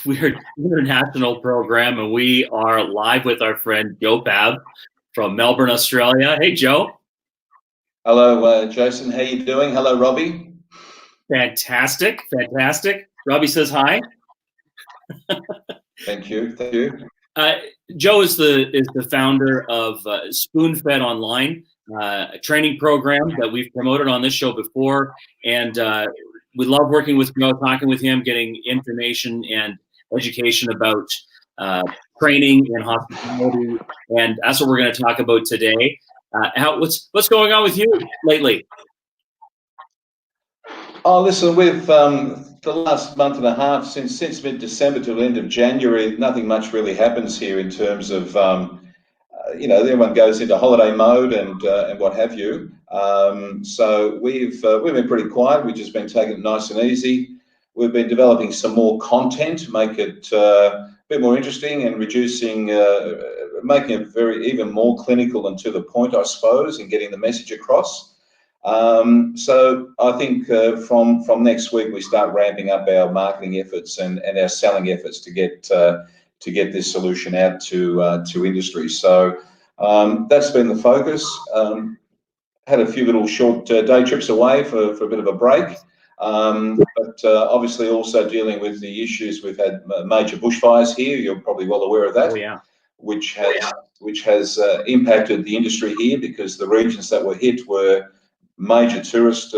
We're an international program, and we are live with our friend Joe Pav from Melbourne, Australia. Hey, Joe. Hello, Jason. How you doing? Hello, Robbie. Fantastic. Robbie says hi. Thank you. Joe is the founder of Spoonfed Online, a training program that we've promoted on this show before, and we love working with Joe, talking with him, getting information and education about training and hospitality, and that's what we're going to talk about today. What's going on with you lately? Oh, listen, we've the last month and a half since mid-December to the end of January, nothing much really happens here in terms of everyone goes into holiday mode and what have you. So we've been pretty quiet. We've just been taking it nice and easy. We've been developing some more content, make it a bit more interesting and reducing, making it even more clinical and to the point, I suppose, and getting the message across. So I think from next week we start ramping up our marketing efforts and our selling efforts to get this solution out to industry. So that's been the focus. Had a few little short day trips away for a bit of a break, but obviously also dealing with the issues. We've had major bushfires here. You're probably well aware of that. Oh, yeah. Which has impacted the industry here because the regions that were hit were major tourist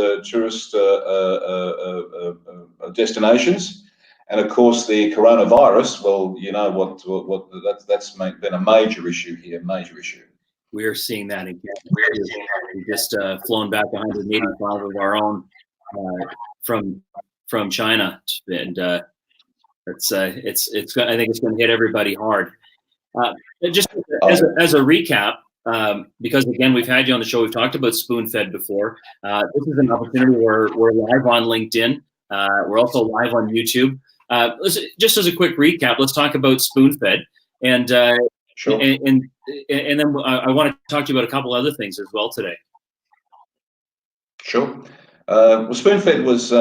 destinations, and of course the coronavirus. Well, you know what that's been a major issue here. Major issue. We are seeing that again. We just flown back 185 of our own from China, and it's I think it's going to hit everybody hard. Just as a recap. Because again, we've had you on the show. We've talked about Spoonfed before. This is an opportunity where we're live on LinkedIn. We're also live on YouTube. Just as a quick recap, let's talk about Spoonfed, and sure. and then I want to talk to you about a couple other things as well today. Sure. Well, Spoonfed was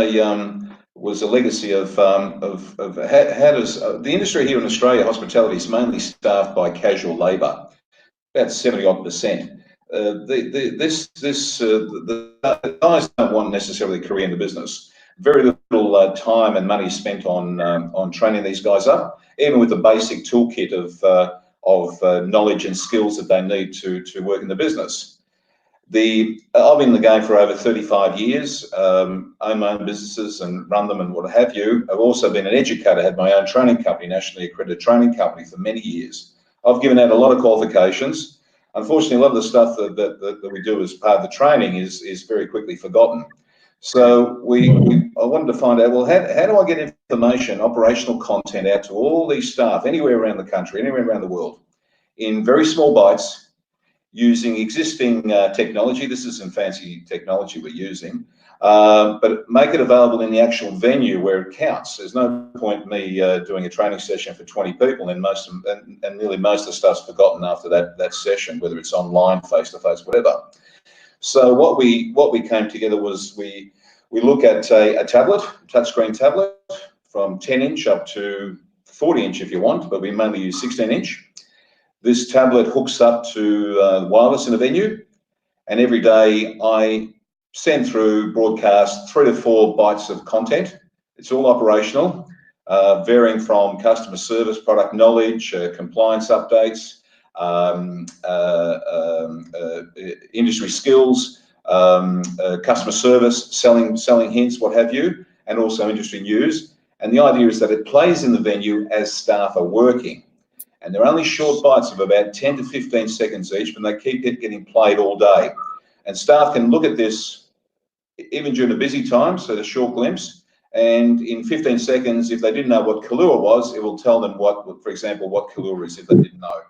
a legacy of how does the industry here in Australia, hospitality, is mainly staffed by casual labour. About 70-odd%. The guys don't want necessarily a career in the business. Very little time and money spent on training these guys up, even with the basic toolkit of knowledge and skills that they need to work in the business. I've been in the game for over 35 years. Own my own businesses and run them and what have you. I've also been an educator, had my own training company, nationally accredited training company for many years. I've given out a lot of qualifications. Unfortunately, a lot of the stuff that we do as part of the training is very quickly forgotten. So I wanted to find out, well, how do I get information, operational content out to all these staff anywhere around the country, anywhere around the world, in very small bites, using existing technology. This is some fancy technology we're using, but make it available in the actual venue where it counts. There's no point me doing a training session for 20 people and nearly most of the stuff's forgotten after that session, whether it's online, face-to-face, whatever. So what we came together was we look at a tablet, touchscreen tablet, from 10-inch up to 40-inch if you want, but we mainly use 16-inch. This tablet hooks up to wireless in a venue, and every day I send through, broadcast 3 to 4 bytes of content. It's all operational, varying from customer service, product knowledge, compliance updates, industry skills, customer service, selling hints, what have you, and also industry news. And the idea is that it plays in the venue as staff are working. And they're only short bites of about 10 to 15 seconds each, but they keep getting played all day. And staff can look at this even during a busy time, so the short glimpse, and in 15 seconds, if they didn't know what Kahlua was, it will tell them for example, what Kahlua is if they didn't know.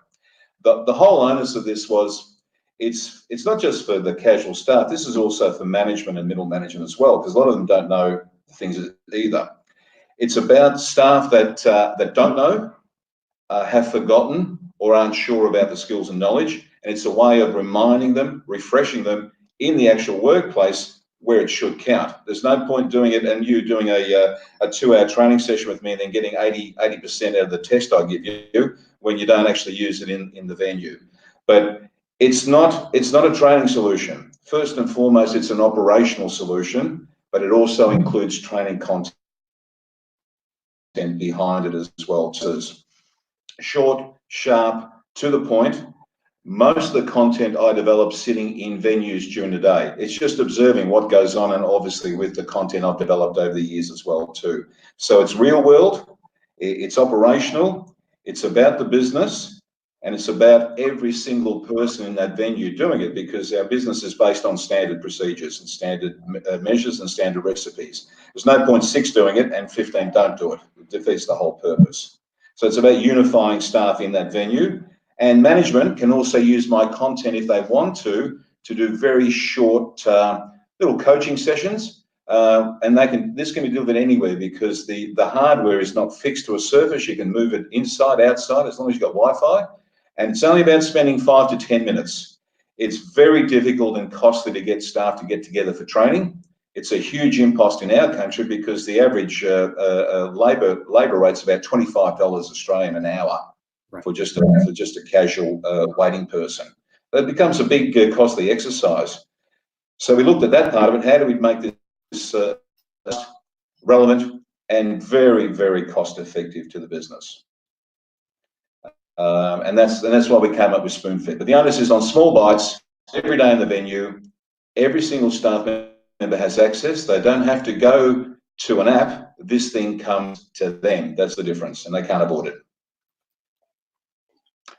The whole onus of this was, it's not just for the casual staff, this is also for management and middle management as well, because a lot of them don't know things either. It's about staff that don't know, have forgotten, or aren't sure about the skills and knowledge, and it's a way of reminding them, refreshing them in the actual workplace where it should count. There's no point doing it and you doing a 2-hour training session with me and then getting 80% out of the test I give you when you don't actually use it in the venue. But it's not a training solution. First and foremost, it's an operational solution, but it also includes training content behind it as well. So it's short, sharp, to the point. Most of the content I develop sitting in venues during the day. It's just observing what goes on, and obviously with the content I've developed over the years as well too. So it's real world, it's operational, it's about the business, and it's about every single person in that venue doing it, because our business is based on standard procedures and standard measures and standard recipes. There's no point 6 doing it and 15 don't do it. It defeats the whole purpose. So it's about unifying staff in that venue. And management can also use my content if they want to do very short little coaching sessions. And this can be delivered anywhere, because the hardware is not fixed to a surface. You can move it inside, outside, as long as you've got Wi-Fi. And it's only about spending 5 to 10 minutes. It's very difficult and costly to get staff to get together for training. It's a huge impost in our country, because the average labour rate's about $25 Australian an hour. Right. For just a casual waiting person. It becomes a big costly exercise. So we looked at that part of it. How do we make this relevant and very, very cost effective to the business? And that's why we came up with Spoonfed. But the onus is on small bites every day in the venue. Every single staff member has access. They don't have to go to an app. This thing comes to them. That's the difference, and they can't avoid it.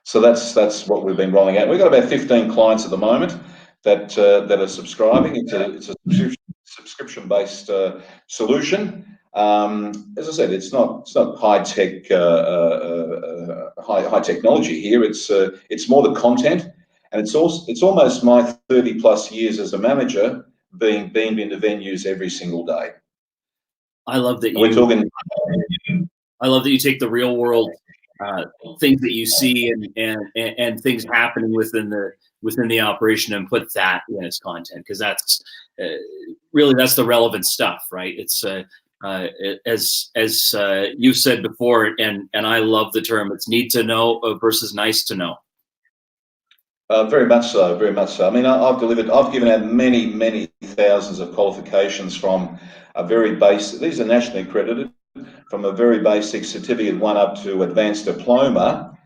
So that's what we've been rolling out. We've got about 15 clients at the moment that are subscribing. It's a subscription-based solution. As I said, it's not high tech, high technology here. It's more the content, and it's almost my 30+ years as a manager being beamed into venues every single day. I love that I love that you take the real world things that you see and things happening within the operation and put that in as content, because that's that's the relevant stuff, right? It's as you've said before, and I love the term. It's need to know versus nice to know. Very much so, very much so. I mean, I've given out many thousands of qualifications from a very basic. These are nationally accredited. From a very basic certificate 1 up to advanced diploma.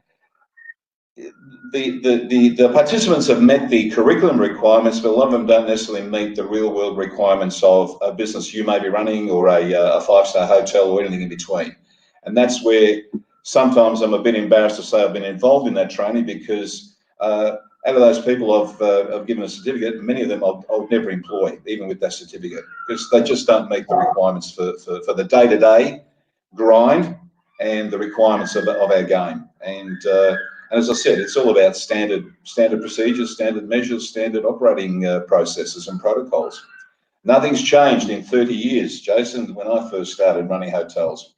The participants have met the curriculum requirements, but a lot of them don't necessarily meet the real world requirements of a business you may be running, or a 5-star hotel, or anything in between. And that's where sometimes I'm a bit embarrassed to say I've been involved in that training, because out of those people I've given a certificate, many of them I'll never employ, even with that certificate, because they just don't meet the requirements for the day-to-day grind and the requirements of our game. And as I said, it's all about standard procedures, standard measures, standard operating processes and protocols. Nothing's changed in 30 years, Jason, when I first started running hotels.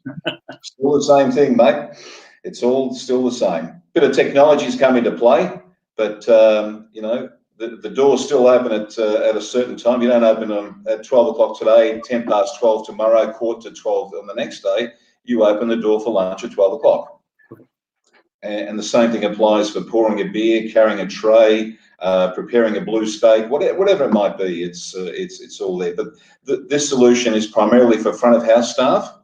Still the same thing, mate. It's all still the same. Bit of technology's come into play, but the door's still open at a certain time. You don't open them at 12 o'clock today, 10 past 12 tomorrow, 11:45 on the next day. You open the door for lunch at 12 o'clock. And the same thing applies for pouring a beer, carrying a tray, preparing a blue steak, whatever it might be. It's all there. But this solution is primarily for front of house staff.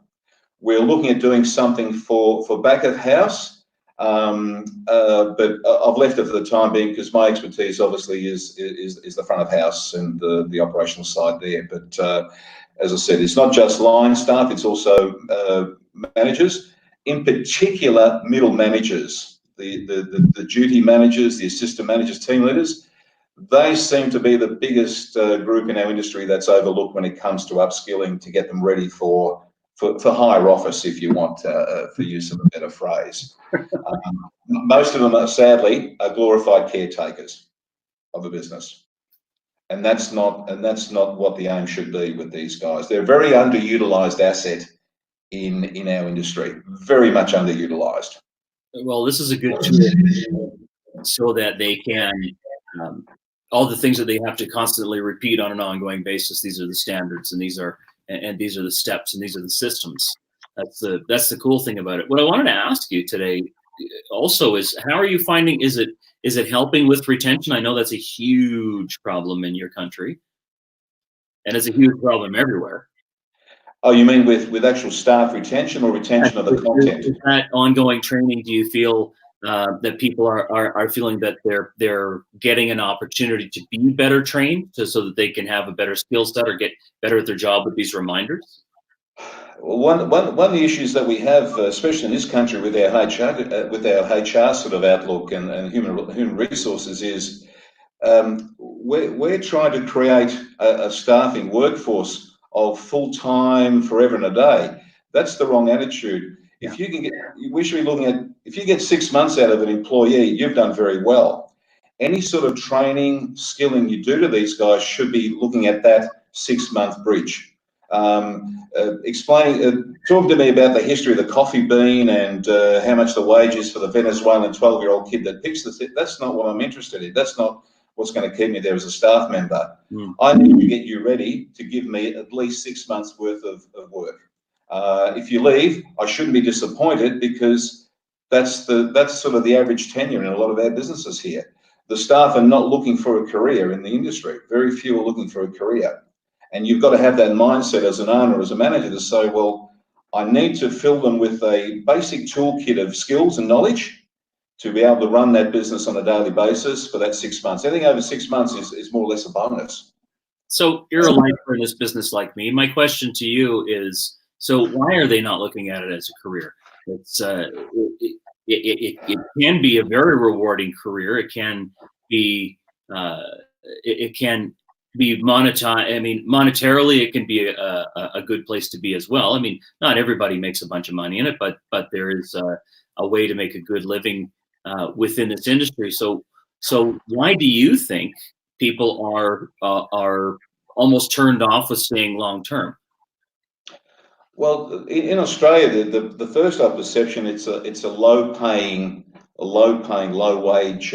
We're looking at doing something for back of house, but I've left it for the time being, because my expertise obviously is the front of house and the operational side there. But as I said, it's not just line staff; it's also managers, in particular middle managers, the duty managers, the assistant managers, team leaders. They seem to be the biggest group in our industry that's overlooked when it comes to upskilling to get them ready for higher office, if you want, for use of a better phrase. Most of them are, sadly, glorified caretakers of a business, and that's not what the aim should be with these guys. They're a very underutilized asset in our industry, very much underutilized. Well, this is a good tool so that they can all the things that they have to constantly repeat on an ongoing basis. These are the standards, and these are the steps, and these are the systems. That's the cool thing about it. What I wanted to ask you today also is, how are you finding, is it helping with retention? I know that's a huge problem in your country, and it's a huge problem everywhere. Oh, you mean with actual staff retention or retention of the content? With that ongoing training, do you feel that people are feeling that they're getting an opportunity to be better trained, so that they can have a better skill set or get better at their job with these reminders? Well, one of the issues that we have, especially in this country, with our HR sort of outlook and human resources, is we're trying to create a staffing workforce of full-time, forever and a day. That's the wrong attitude. Yeah. If you can get, we should be looking at, if you get 6 months out of an employee, you've done very well. Any sort of training, skilling you do to these guys should be looking at that 6-month bridge. Talking to me about the history of the coffee bean and how much the wage is for the Venezuelan 12-year-old kid that picks the. That's not what I'm interested in. That's not what's going to keep me there as a staff member. I need to get you ready to give me at least 6 months worth of work. If you leave, I shouldn't be disappointed, because that's sort of the average tenure in a lot of our businesses here. The staff are not looking for a career in the industry. Very few are looking for a career. And you've got to have that mindset as an owner, as a manager, to say, well, I need to fill them with a basic toolkit of skills and knowledge to be able to run that business on a daily basis for that 6 months. Anything over 6 months is more or less a bonus. So you're a lifer in this business like me. My question to you is, so why are they not looking at it as a career? It's it can be a very rewarding career. It can be monetized. I mean, monetarily, it can be a good place to be as well. I mean, not everybody makes a bunch of money in it, but there is a way to make a good living within this industry. So why do you think people are almost turned off with staying long term? Well, in Australia, the first off perception, it's a low wage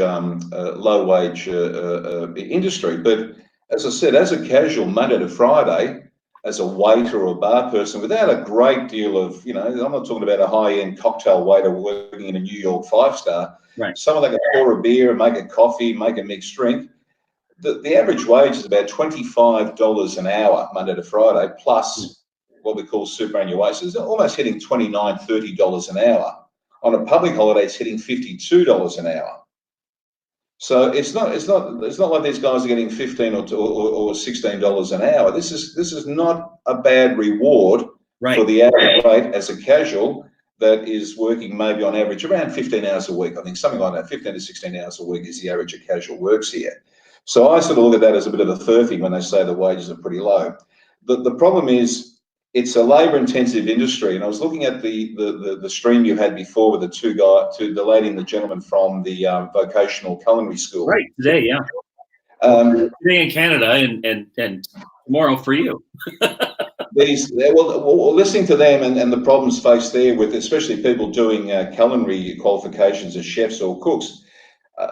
industry. But as I said, as a casual Monday to Friday, as a waiter or a bar person, without a great deal of, I'm not talking about a high-end cocktail waiter working in a New York 5-star. Right. Someone that can pour a beer, make a coffee, make a mixed drink. The average wage is about $25 an hour Monday to Friday, plus what we call superannuation. It's almost hitting $29, $30 an hour. On a public holiday, it's hitting $52 an hour. So it's not like these guys are getting $15 or $16 an hour. This is not a bad reward for the average rate as a casual that is working maybe on average around 15 hours a week. I think something like that, 15 to 16 hours a week is the average a casual works here. So I sort of look at that as a bit of a furphy when they say the wages are pretty low. The problem is, it's a labour-intensive industry, and I was looking at the stream you had before with the lady and the gentleman from the vocational culinary school. Right, today, yeah. Today in Canada, and tomorrow for you. Listening to them and the problems faced there with especially people doing culinary qualifications as chefs or cooks,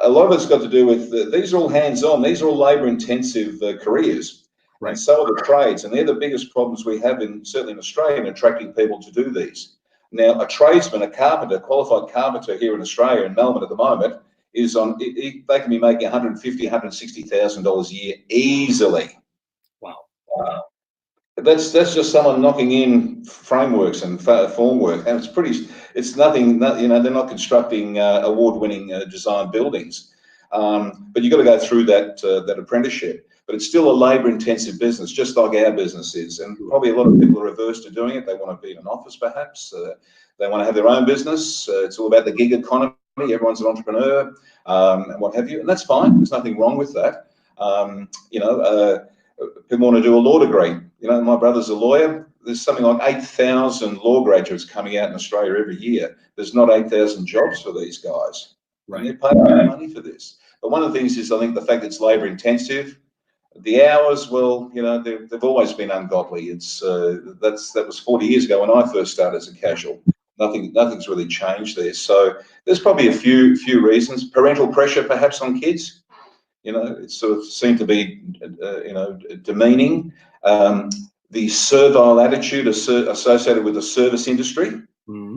a lot of it's got to do with these are all hands-on, these are all labour-intensive careers. Right. And so are the trades, and they're the biggest problems we have certainly in Australia in attracting people to do these. Now, a tradesman, a carpenter, a qualified carpenter here in Australia, in Melbourne at the moment, they can be making $150,000, $160,000 a year easily. Wow. That's just someone knocking in frameworks and formwork, and it's nothing. They're not constructing award-winning design buildings, but you've got to go through that apprenticeship. But it's still a labour-intensive business, just like our business is. And probably a lot of people are averse to doing it. They want to be in an office, perhaps. They want to have their own business. It's all about the gig economy. Everyone's an entrepreneur, and what have you. And that's fine. There's nothing wrong with that. People want to do a law degree. My brother's a lawyer. There's something like 8,000 law graduates coming out in Australia every year. There's not 8,000 jobs for these guys. Right. And they're paying money for this. But one of the things is, I think, the fact that it's labour-intensive. The hours, well, they've always been ungodly. That was 40 years ago when I first started as a casual. Nothing's really changed there. So there's probably a few reasons. Parental pressure, perhaps, on kids. You know, it sort of seemed to be, you know, demeaning. The servile attitude associated with the service industry,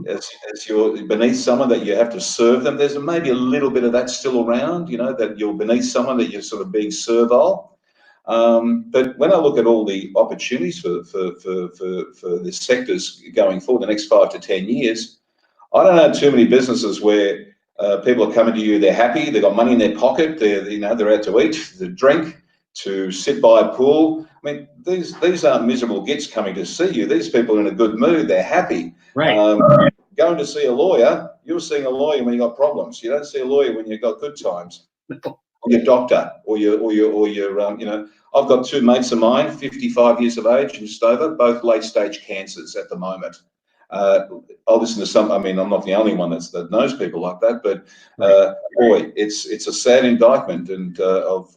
as you're beneath someone, that you have to serve them. There's maybe a little bit of that still around, you know, that you're beneath someone, that you're sort of being servile. But when I look at all the opportunities for the sectors going forward the next 5 to 10 years, I don't know too many businesses where people are coming to you, they're happy, they've got money in their pocket, they're out to eat, to drink, to sit by a pool. I mean, these aren't miserable gits coming to see you. These people are in a good mood, they're happy. Right. Going to see a lawyer, you're seeing a lawyer when you got problems. You don't see a lawyer when you've got good times. Or your doctor, or your you know. I've got 2 mates of mine, 55 years of age in Stover, both late stage cancers at the moment. I'll listen to some. I mean, I'm not the only one that knows people like that, but boy, it's a sad indictment, and of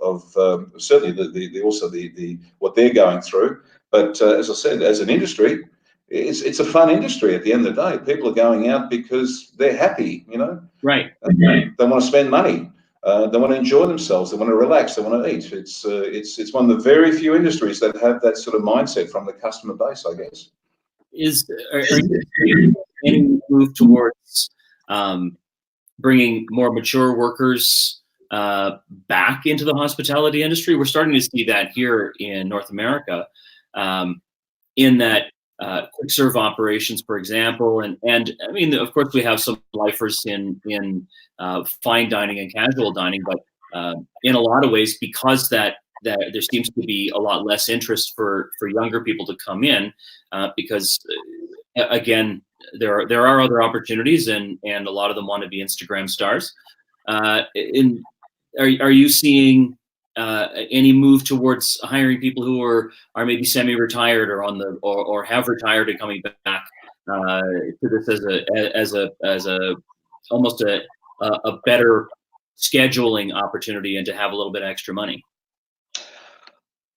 certainly the what they're going through. But as I said, as an industry, it's a fun industry. At the end of the day, people are going out because they're happy. You know, right? They want to spend money. They want to enjoy themselves. They want to relax. They want to eat. It's one of the very few industries that have that sort of mindset from the customer base, I guess. Are you seeing any move towards bringing more mature workers back into the hospitality industry? We're starting to see that here in North America, in that quick serve operations, for example, and I mean, of course, we have some lifers in fine dining and casual dining, but in a lot of ways, because that there seems to be a lot less interest for younger people to come in, because again, there are other opportunities, and a lot of them want to be Instagram stars. Are you seeing any move towards hiring people who are maybe semi-retired or or have retired and coming back to this as a almost a better scheduling opportunity and to have a little bit of extra money?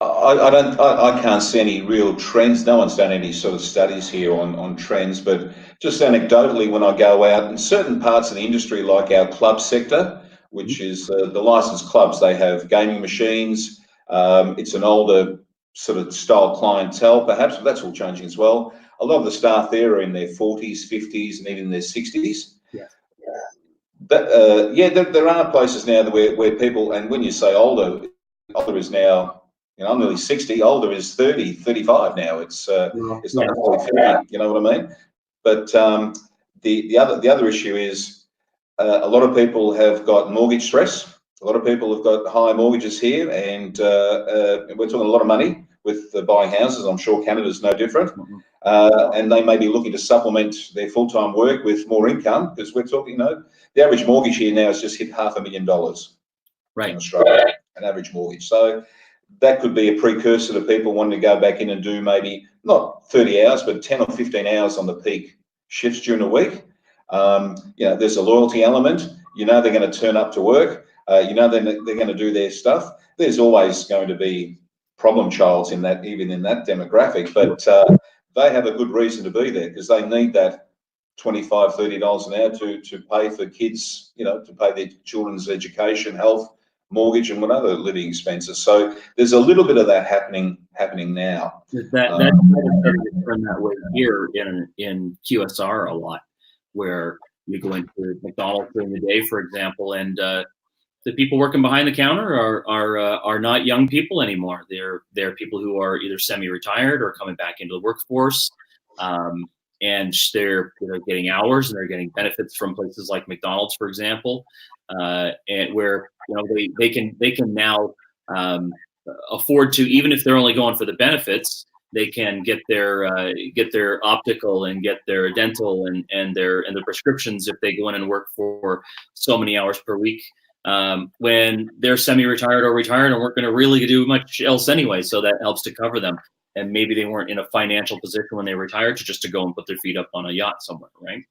I can't see any real trends. No one's done any sort of studies here on trends, but just anecdotally, when I go out in certain parts of the industry, like our club sector, which is the licensed clubs, they have gaming machines. It's an older sort of style clientele, perhaps, but that's all changing as well. A lot of the staff there are in their 40s, 50s, and even their 60s. Yeah. There are places now where people, and when you say older is now, you know, I'm nearly 60, older is 30, 35 now. It's not necessarily 50, you know what I mean? But the other issue is a lot of people have got mortgage stress. A lot of people have got high mortgages here, and we're talking a lot of money with buying houses. I'm sure Canada's no different. And they may be looking to supplement their full-time work with more income, because we're talking, you know, the average mortgage here now has just hit $500,000 right in Australia, an average mortgage. So that could be a precursor to people wanting to go back in and do maybe not 30 hours, but 10 or 15 hours on the peak shifts during the week. You know, there's a loyalty element. You know, they're going to turn up to work. You know, they're going to do their stuff. There's always going to be problem childs in that, even in that demographic, but they have a good reason to be there, because they need that $25, $30 an hour to pay for kids, you know, to pay their children's education, health, mortgage, and what other living expenses. So there's a little bit of that happening now. That way here in QSR a lot, where you go into McDonald's during the day, for example, and the people working behind the counter are not young people anymore. They're people who are either semi-retired or coming back into the workforce, and they're getting hours, and they're getting benefits from places like McDonald's, for example, and where, you know, they can now afford to, even if they're only going for the benefits, they can get their optical and get their dental and their prescriptions if they go in and work for so many hours per week, when they're semi-retired or retired and weren't going to really do much else anyway. So that helps to cover them. And maybe they weren't in a financial position when they retired to go and put their feet up on a yacht somewhere, right?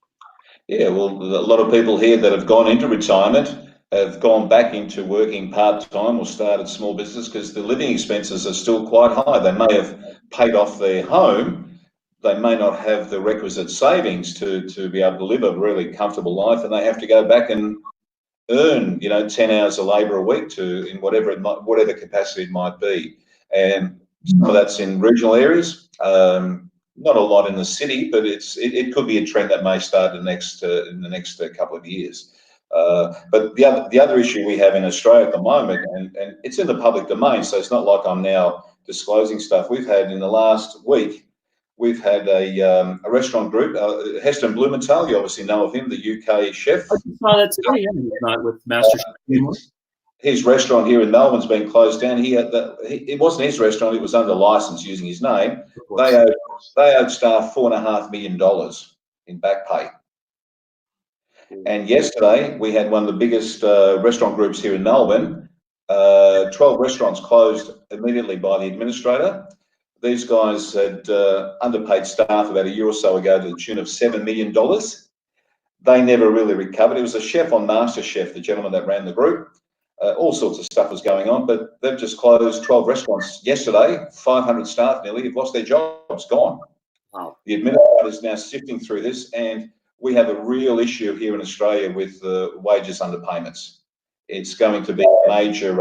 Yeah, well, a lot of people here that have gone into retirement have gone back into working part-time or started small business, because the living expenses are still quite high. They may have paid off their home. They may not have the requisite savings to be able to live a really comfortable life, and they have to go back and earn, 10 hours of labour a week in whatever capacity it might be. And some of that's in regional areas, not a lot in the city, but it could be a trend that may start in the next couple of years. But the other issue we have in Australia at the moment, and it's in the public domain, so it's not like I'm now disclosing stuff. We've had in the last week, we've had a restaurant group, Heston Blumenthal. You obviously know of him, the UK chef. I just saw that today. Yeah, he's not with Master Chef. His restaurant here in Melbourne's been closed down. It wasn't his restaurant; it was under license using his name. They owed staff $4.5 million in back pay. And yesterday we had one of the biggest restaurant groups here in Melbourne. 12 restaurants closed immediately by the administrator. These guys had underpaid staff about a year or so ago to the tune of $7 million. They never really recovered. It was a chef on MasterChef, the gentleman that ran the group. All sorts of stuff was going on, but they've just closed 12 restaurants yesterday. 500 staff nearly have lost their jobs, gone. Wow. The administrator is now sifting through this, and we have a real issue here in Australia with wages underpayments. It's going to be a major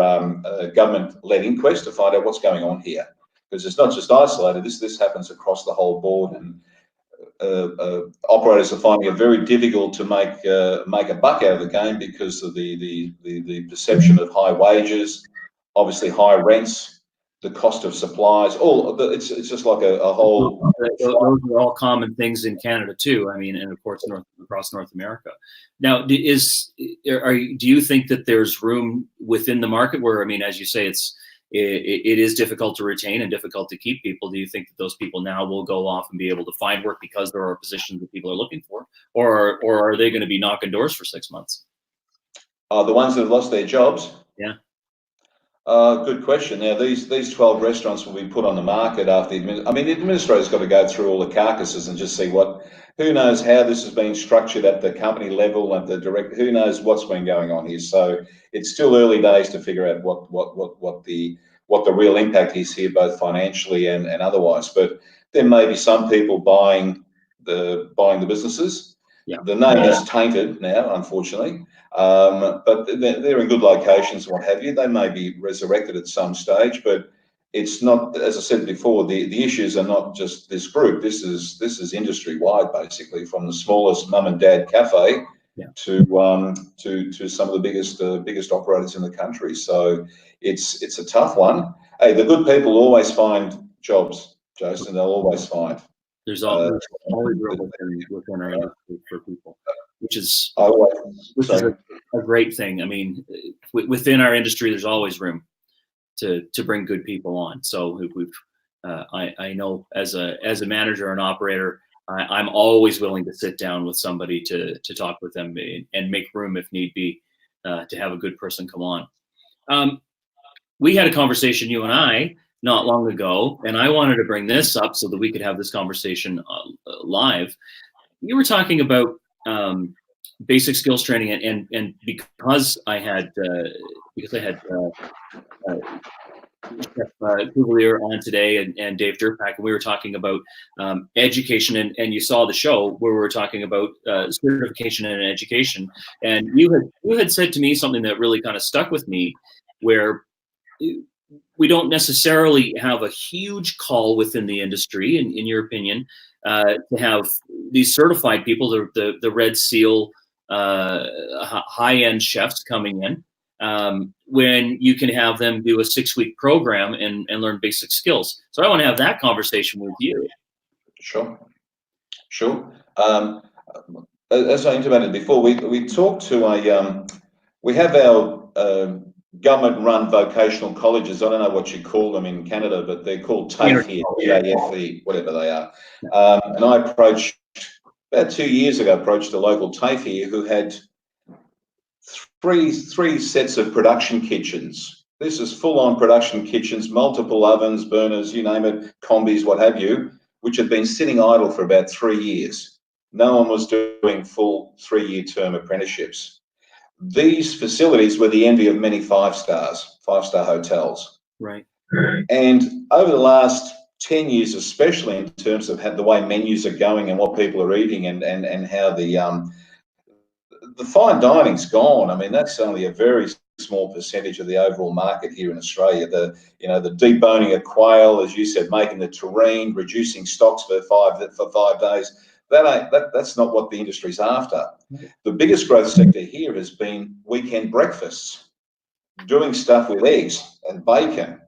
government-led inquest to find out what's going on here, because it's not just isolated. This happens across the whole board, and operators are finding it very difficult to make a buck out of the game because of the perception of high wages, obviously high rents, the cost of supplies. It's just like a whole. Those are all common things in Canada too. I mean, and of course across North America. Now, do you think that there's room within the market where, I mean, as you say, it is difficult to retain and difficult to keep people? Do you think that those people now will go off and be able to find work because there are positions that people are looking for, or are they going to be knocking doors for 6 months? The ones that have lost their jobs? Yeah. Good question. Now, these 12 restaurants will be put on the market after the administrator's got to go through all the carcasses and just see who knows how this has been structured at the company level, at the direct, who knows what's been going on here. So it's still early days to figure out what the real impact is here, both financially and otherwise. But there may be some people buying the businesses. Yeah. The name is tainted now, unfortunately. But they're in good locations and what have you. They may be resurrected at some stage, but it's not, as I said before, the issues are not just this group. This is industry wide, basically, from the smallest mum and dad cafe to some of the biggest operators in the country. So it's a tough one. Hey, the good people always find jobs, Jason. They'll always find. There's always room within our industry for people, which is a great thing. I mean, within our industry, there's always room to bring good people on. So I know as a manager and operator, I'm always willing to sit down with somebody to talk with them and make room if need be to have a good person come on. We had a conversation, you and I, not long ago, and I wanted to bring this up so that we could have this conversation live. You were talking about basic skills training, and because I had Chef Pavlekovic on today and Dave Durpak, and we were talking about education, and you saw the show where we were talking about certification and education, and you had said to me something that really kind of stuck with me, where we don't necessarily have a huge call within the industry, in your opinion, to have these certified people, the Red Seal high-end chefs coming in, when you can have them do a 6-week program and learn basic skills. So I want to have that conversation with you. Sure. As I intimated before, we talked to we have our government-run vocational colleges. I don't know what you call them in Canada, but they're called TAFE here, TAFE, whatever they are. And I approached, about 2 years ago, a local TAFE here who had three sets of production kitchens. This is full-on production kitchens, multiple ovens, burners, you name it, combis, what have you, which had been sitting idle for about 3 years. No one was doing full 3-year term apprenticeships. These facilities were the envy of many five-star hotels. Right. And over the last 10 years, especially in terms of how the way menus are going and what people are eating and how the fine dining's gone. I mean, that's only a very small percentage of the overall market here in Australia. The deboning of quail, as you said, making the terrine, reducing stocks for 5 days. That's not what the industry's after. The biggest growth sector here has been weekend breakfasts, doing stuff with eggs and bacon.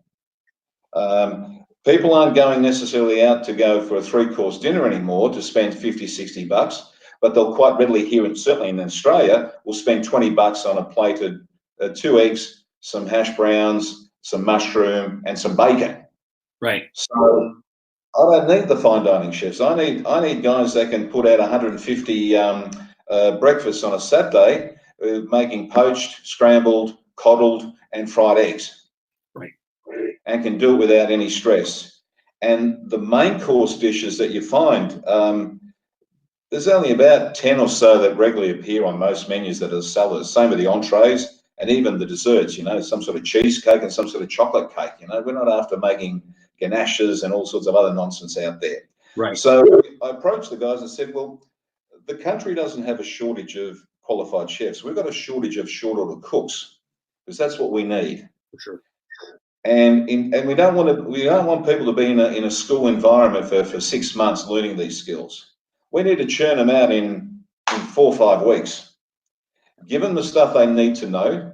People aren't going necessarily out to go for a 3-course dinner anymore to spend 50, 60 bucks, but they'll quite readily here, and certainly in Australia, will spend 20 bucks on a plate of 2 eggs, some hash browns, some mushroom, and some bacon. Right. So I don't need the fine dining chefs. I need guys that can put out 150 breakfasts on a Saturday, making poached, scrambled, coddled, and fried eggs. Right. And can do it without any stress. And the main course dishes that you find, there's only about 10 or so that regularly appear on most menus that are sellers. Same with the entrees and even the desserts, some sort of cheesecake and some sort of chocolate cake. We're not after making ganaches and all sorts of other nonsense out there. Right. So I approached the guys and said, well, the country doesn't have a shortage of qualified chefs. We've got a shortage of short order cooks, because that's what we need. For sure. And we don't want people to be in a school environment for 6 months learning these skills. We need to churn them out in 4 or 5 weeks. Give them the stuff they need to know,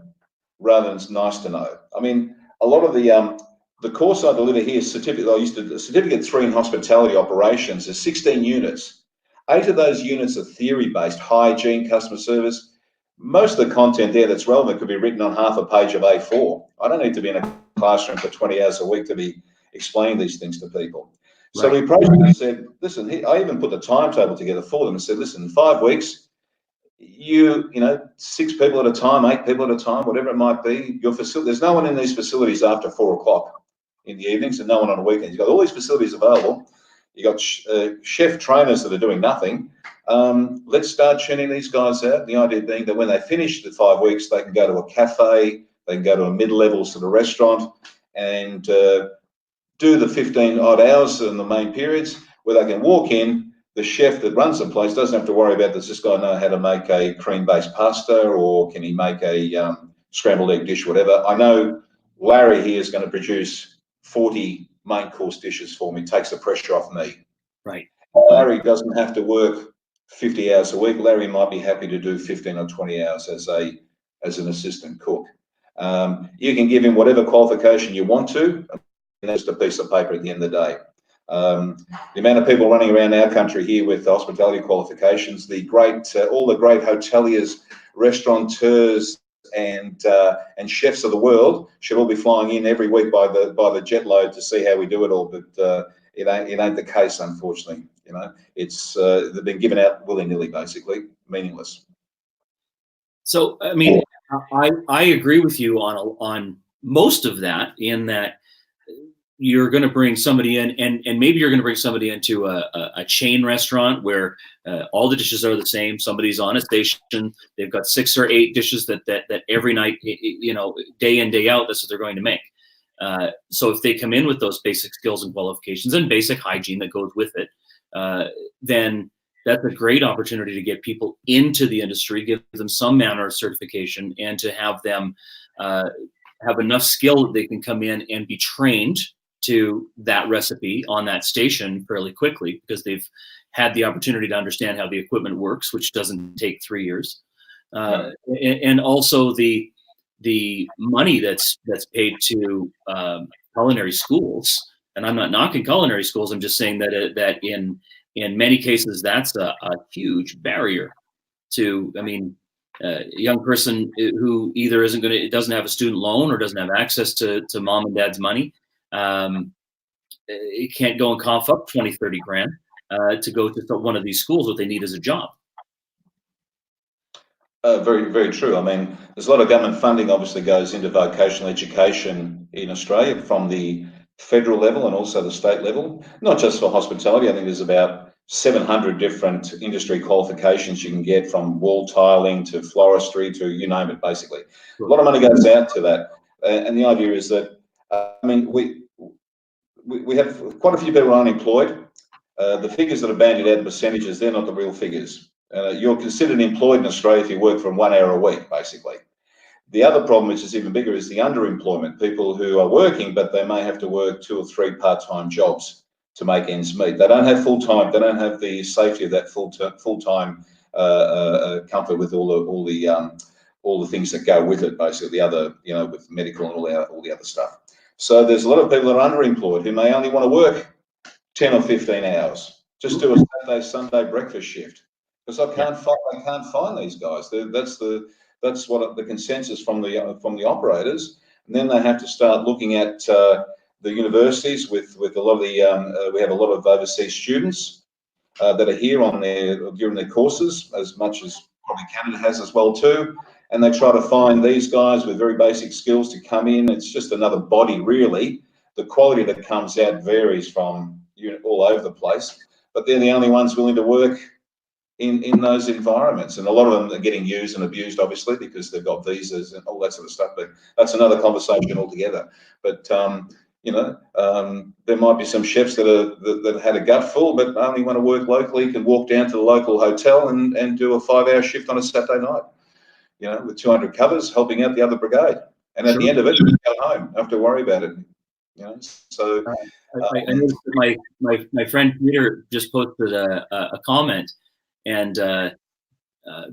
rather than it's nice to know. I mean, a lot of the course I deliver here, Certificate 3 in Hospitality Operations, is 16 units. 8 of those units are theory-based, hygiene, customer service. Most of the content there that's relevant could be written on half a page of A4. I don't need to be in a classroom for 20 hours a week to be explaining these things to people. So we approached them and said, listen, I even put the timetable together for them and said, listen, in 5 weeks, 6 people at a time, 8 people at a time, whatever it might be, your facility, there's no one in these facilities after 4 o'clock in the evenings and no one on the weekends. You've got all these facilities available. You've got chef trainers that are doing nothing. Let's start churning these guys out. The idea being that when they finish the 5 weeks, they can go to a cafe, they can go to a mid-level sort of restaurant and do the 15 odd hours in the main periods where they can walk in. The chef that runs the place doesn't have to worry about, does this guy know how to make a cream-based pasta, or can he make a scrambled egg dish, whatever. I know Larry here is going to produce 40 main course dishes for me, takes the pressure off me. Right. Larry doesn't have to work 50 hours a week. Larry might be happy to do 15 or 20 hours as an assistant cook. You can give him whatever qualification you want to, and that's a piece of paper at the end of the day. The amount of people running around our country here with hospitality qualifications, all the great hoteliers, restaurateurs, and chefs of the world should all be flying in every week by the jet load to see how we do it all. But it ain't the case, unfortunately. It's they've been given out willy-nilly, basically, meaningless. So, I mean, I agree with you on most of that, in that you're going to bring somebody in, and maybe you're going to bring somebody into a chain restaurant where all the dishes are the same. Somebody's on a station. They've got 6 or 8 dishes that every night, day in, day out, that's what they're going to make. So if they come in with those basic skills and qualifications and basic hygiene that goes with it, then that's a great opportunity to get people into the industry, give them some manner of certification, and to have them have enough skill that they can come in and be trained to that recipe on that station fairly quickly, because they've had the opportunity to understand how the equipment works, which doesn't take 3 years. And also the money that's paid to culinary schools. And I'm not knocking culinary schools. I'm just saying that in many cases, that's a huge barrier to, a young person who either doesn't have a student loan or doesn't have access to mom and dad's money. It can't go and cough up 20, 30 grand to go to one of these schools. What they need is a job. Very, very true. I mean, there's a lot of government funding obviously goes into vocational education in Australia from the federal level and also the state level, not just for hospitality. I think there's about 700 different industry qualifications you can get, from wall tiling to floristry to you name it, basically. A lot of money goes out to that. And the idea is that, we have quite a few people unemployed. The figures that are bandied out, percentages, they're not the real figures. You're considered employed in Australia if you work from 1 hour a week, basically. The other problem, which is even bigger, is the underemployment. People who are working, but they may have to work 2 or 3 part-time jobs to make ends meet. They don't have full-time. They don't have the safety of that full-time comfort with all the things that go with it. Basically, the other, with medical and all the other stuff. So there's a lot of people that are underemployed who may only want to work 10 or 15 hours. Just do a Saturday, Sunday breakfast shift, because I can't find these guys. That's what the consensus from the operators, and then they have to start looking at the universities with a lot of the we have a lot of overseas students that are here during their courses, as much as probably Canada has as well too, and they try to find these guys with very basic skills to come in. It's just another body, really. The quality that comes out varies from all over the place, but they're the only ones willing to work in those environments, and a lot of them are getting used and abused, obviously, because they've got visas and all that sort of stuff. But that's another conversation altogether. But there might be some chefs that had a gutful, but only want to work locally, can walk down to the local hotel and do a 5-hour shift on a Saturday night, with 200 covers, helping out the other brigade. And at the end of it, you go home, don't have to worry about it. So I noticed that my friend Peter just posted a comment, and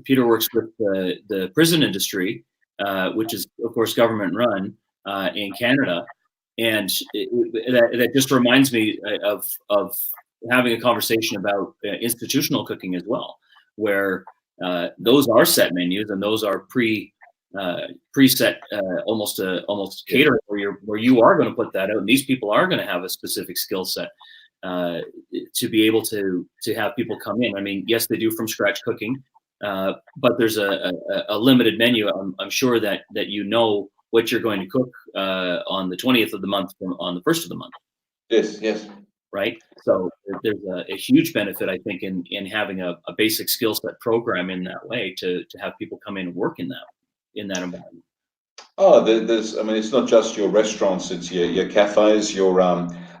Peter works with the prison industry, which is of course government run in Canada, and that just reminds me of having a conversation about institutional cooking as well, where those are set menus and those are preset, almost catering, where you are going to put that out, and these people are going to have a specific skill set to be able to have people come in. I mean, yes, they do from scratch cooking, but there's a limited menu. I'm sure that what you're going to cook on the 20th of the month from on the 1st of the month. Yes. Right. So there's a huge benefit, I think, in having a basic skill set program in that way to have people come in and work in that environment. Oh, it's not just your restaurants, it's your cafes.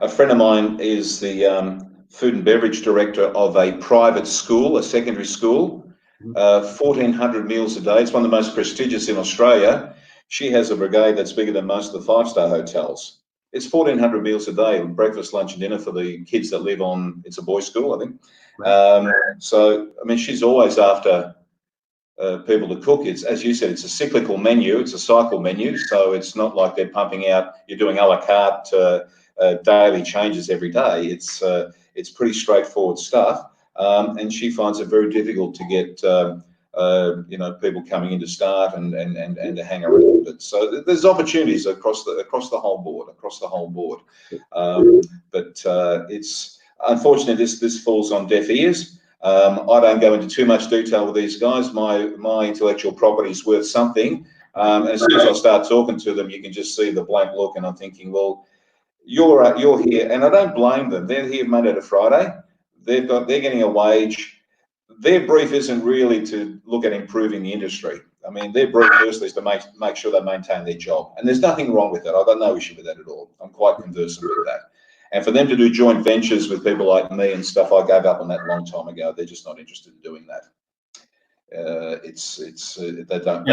A friend of mine is the food and beverage director of a private school, a secondary school, 1,400 meals a day. It's one of the most prestigious in Australia. She has a brigade that's bigger than most of the 5-star hotels. It's 1,400 meals a day, breakfast, lunch and dinner for the kids that live it's a boys' school, I think. Right. She's always after people to cook. It's, as you said, it's a cyclical menu, it's a cycle menu, so it's not like they're pumping out, you're doing a la carte daily changes every day. It's pretty straightforward stuff, and she finds it very difficult to get people coming in to start and to hang around it. So there's opportunities across the whole board, but it's unfortunately this falls on deaf ears. I don't go into too much detail with these guys. My intellectual property is worth something. And as soon as I start talking to them, you can just see the blank look, and I'm thinking, well, you're here, and I don't blame them. They're here Monday to Friday. They're getting a wage. Their brief isn't really to look at improving the industry. Their brief firstly is to make sure they maintain their job, and there's nothing wrong with that. I've got no issue with that at all. I'm quite conversant with that. And for them to do joint ventures with people like me and stuff, I gave up on that a long time ago. They're just not interested in doing that. They don't.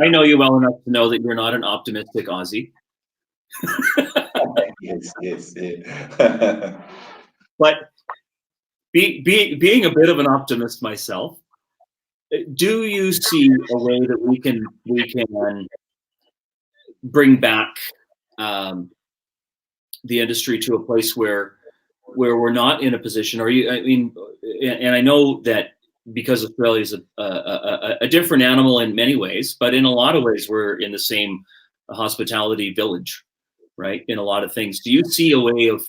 I know you well enough to know that you're not an optimistic Aussie. Yes, yeah. But being a bit of an optimist myself, do you see a way that we can bring back the industry to a place where we're not in a position? And I know that because Australia is a different animal in many ways, but in a lot of ways we're in the same hospitality village, right? In a lot of things. Do you see a way of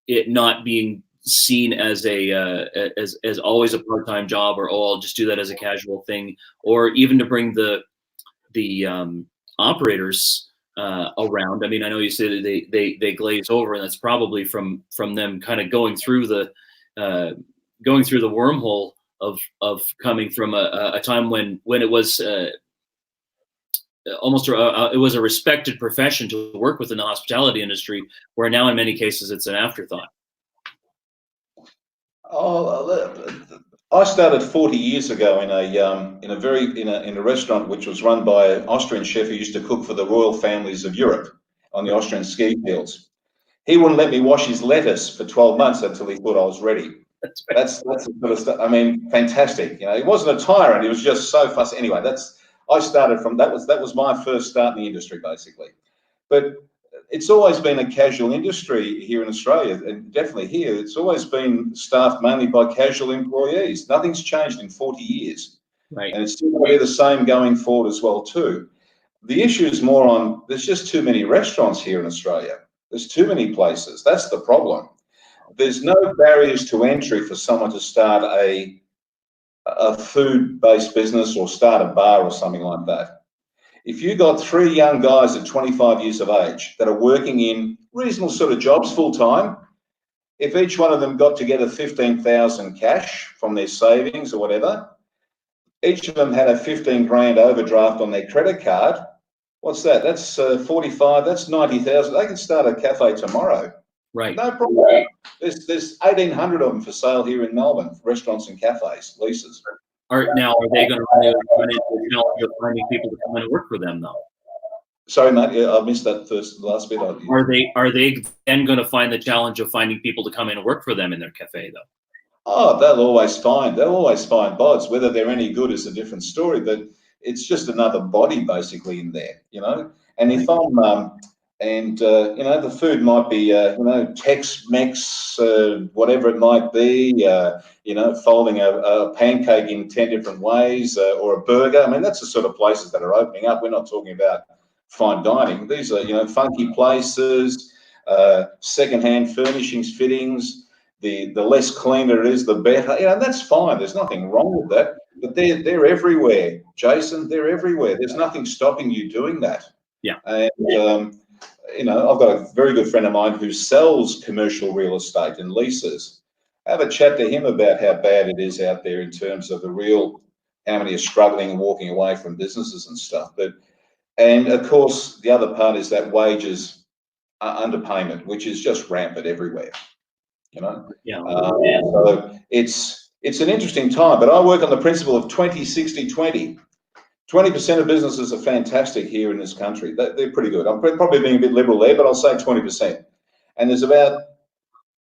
it not being seen as as always a part-time job, or I'll just do that as a casual thing, or even to bring the operators around? I know you say that they glaze over, and that's probably from them kind of going through the wormhole of coming from a time when it was almost it was a respected profession to work within the hospitality industry, where now in many cases it's an afterthought. Oh, I started 40 years ago in a restaurant which was run by an Austrian chef who used to cook for the royal families of Europe on the Austrian ski fields. He wouldn't let me wash his lettuce for 12 months until he thought I was ready. That's the sort of stuff. I mean, fantastic. You know, he wasn't a tyrant. He was just so fussy. Anyway, I started from that was my first start in the industry, basically. But it's always been a casual industry here in Australia, and definitely here. It's always been staffed mainly by casual employees. Nothing's changed in 40 years. Right. And it's still going to be the same going forward as well, too. The issue is more on, there's just too many restaurants here in Australia. There's too many places. That's the problem. There's no barriers to entry for someone to start a food-based business or start a bar or something like that. If you got 3 young guys at 25 years of age that are working in reasonable sort of jobs full-time, if each one of them got together 15,000 cash from their savings or whatever, each of them had a 15 grand overdraft on their credit card, what's that? That's 45, that's 90,000. They can start a cafe tomorrow. Right. No problem. There's 1,800 of them for sale here in Melbourne, restaurants and cafes, leases. Are they going to run into the challenge of finding people to come and work for them, though? Sorry, mate. Yeah, I missed that last bit. Are they then going to find the challenge of finding people to come in and work for them in their cafe, though? Oh, they'll always find bods. Whether they're any good is a different story, but it's just another body basically in there, you know. And if I'm you know, the food might be you know, Tex-Mex, whatever it might be, you know, folding a pancake in 10 different ways, or a burger. I mean, that's the sort of places that are opening up. We're not talking about fine dining. These are, you know, funky places, second-hand furnishings, fittings. The less cleaner it is, the better. You know, that's fine. There's nothing wrong with that. But they're everywhere, Jason. They're everywhere. There's nothing stopping you doing that. Yeah. And you know, I've got a very good friend of mine who sells commercial real estate and leases. Have a chat to him about how bad it is out there in terms of how many are struggling and walking away from businesses and stuff. And of course, the other part is that wages are underpayment, which is just rampant everywhere. You know, yeah. So it's an interesting time, but I work on the principle of 20-60-20. 20% of businesses are fantastic here in this country. They're pretty good. I'm probably being a bit liberal there, but I'll say 20%. And I think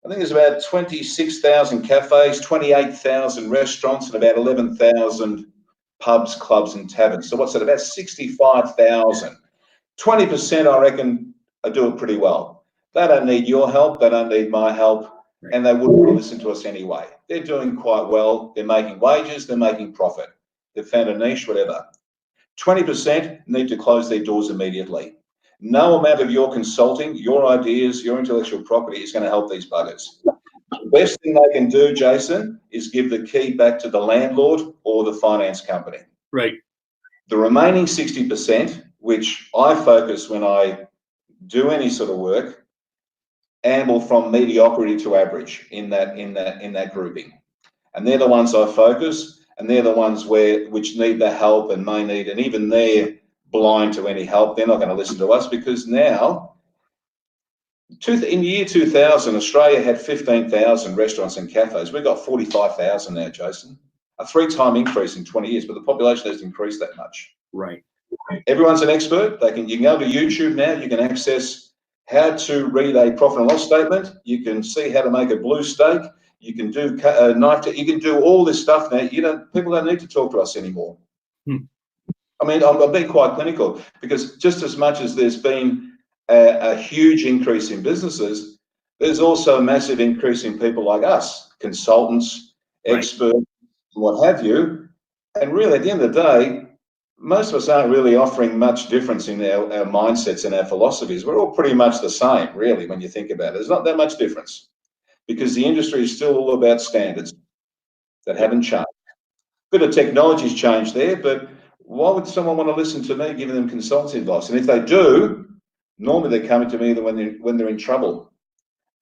there's about 26,000 cafes, 28,000 restaurants, and about 11,000 pubs, clubs, and taverns. So what's that? About 65,000. 20%, I reckon, are doing pretty well. They don't need your help. They don't need my help. And they wouldn't listen to us anyway. They're doing quite well. They're making wages. They're making profit. They've found a niche, whatever. 20% need to close their doors immediately. No amount of your consulting, your ideas, your intellectual property is going to help these buggers. The best thing they can do, Jason, is give the key back to the landlord or the finance company. Right. The remaining 60%, which I focus when I do any sort of work, amble from mediocrity to average in that grouping, and they're the ones I focus, and they're the ones which need the help and may need, and even they're blind to any help. They're not going to listen to us because now, in the year 2000, Australia had 15,000 restaurants and cafes. We've got 45,000 now, Jason. A 3-time increase in 20 years, but the population hasn't increased that much. Right. Everyone's an expert. You can go to YouTube now. You can access how to read a profit and loss statement. You can see how to make a blue steak. You can do you can do all this stuff now. People don't need to talk to us anymore. I mean, I'm being quite clinical because just as much as there's been a huge increase in businesses, there's also a massive increase in people like us, consultants, experts, what have you. And really, at the end of the day, most of us aren't really offering much difference in our mindsets and our philosophies. We're all pretty much the same, really, when you think about it. There's not that much difference because the industry is still all about standards that haven't changed. A bit of technology's changed there, but why would someone want to listen to me giving them consultancy advice? And if they do, normally they're coming to me when they're in trouble.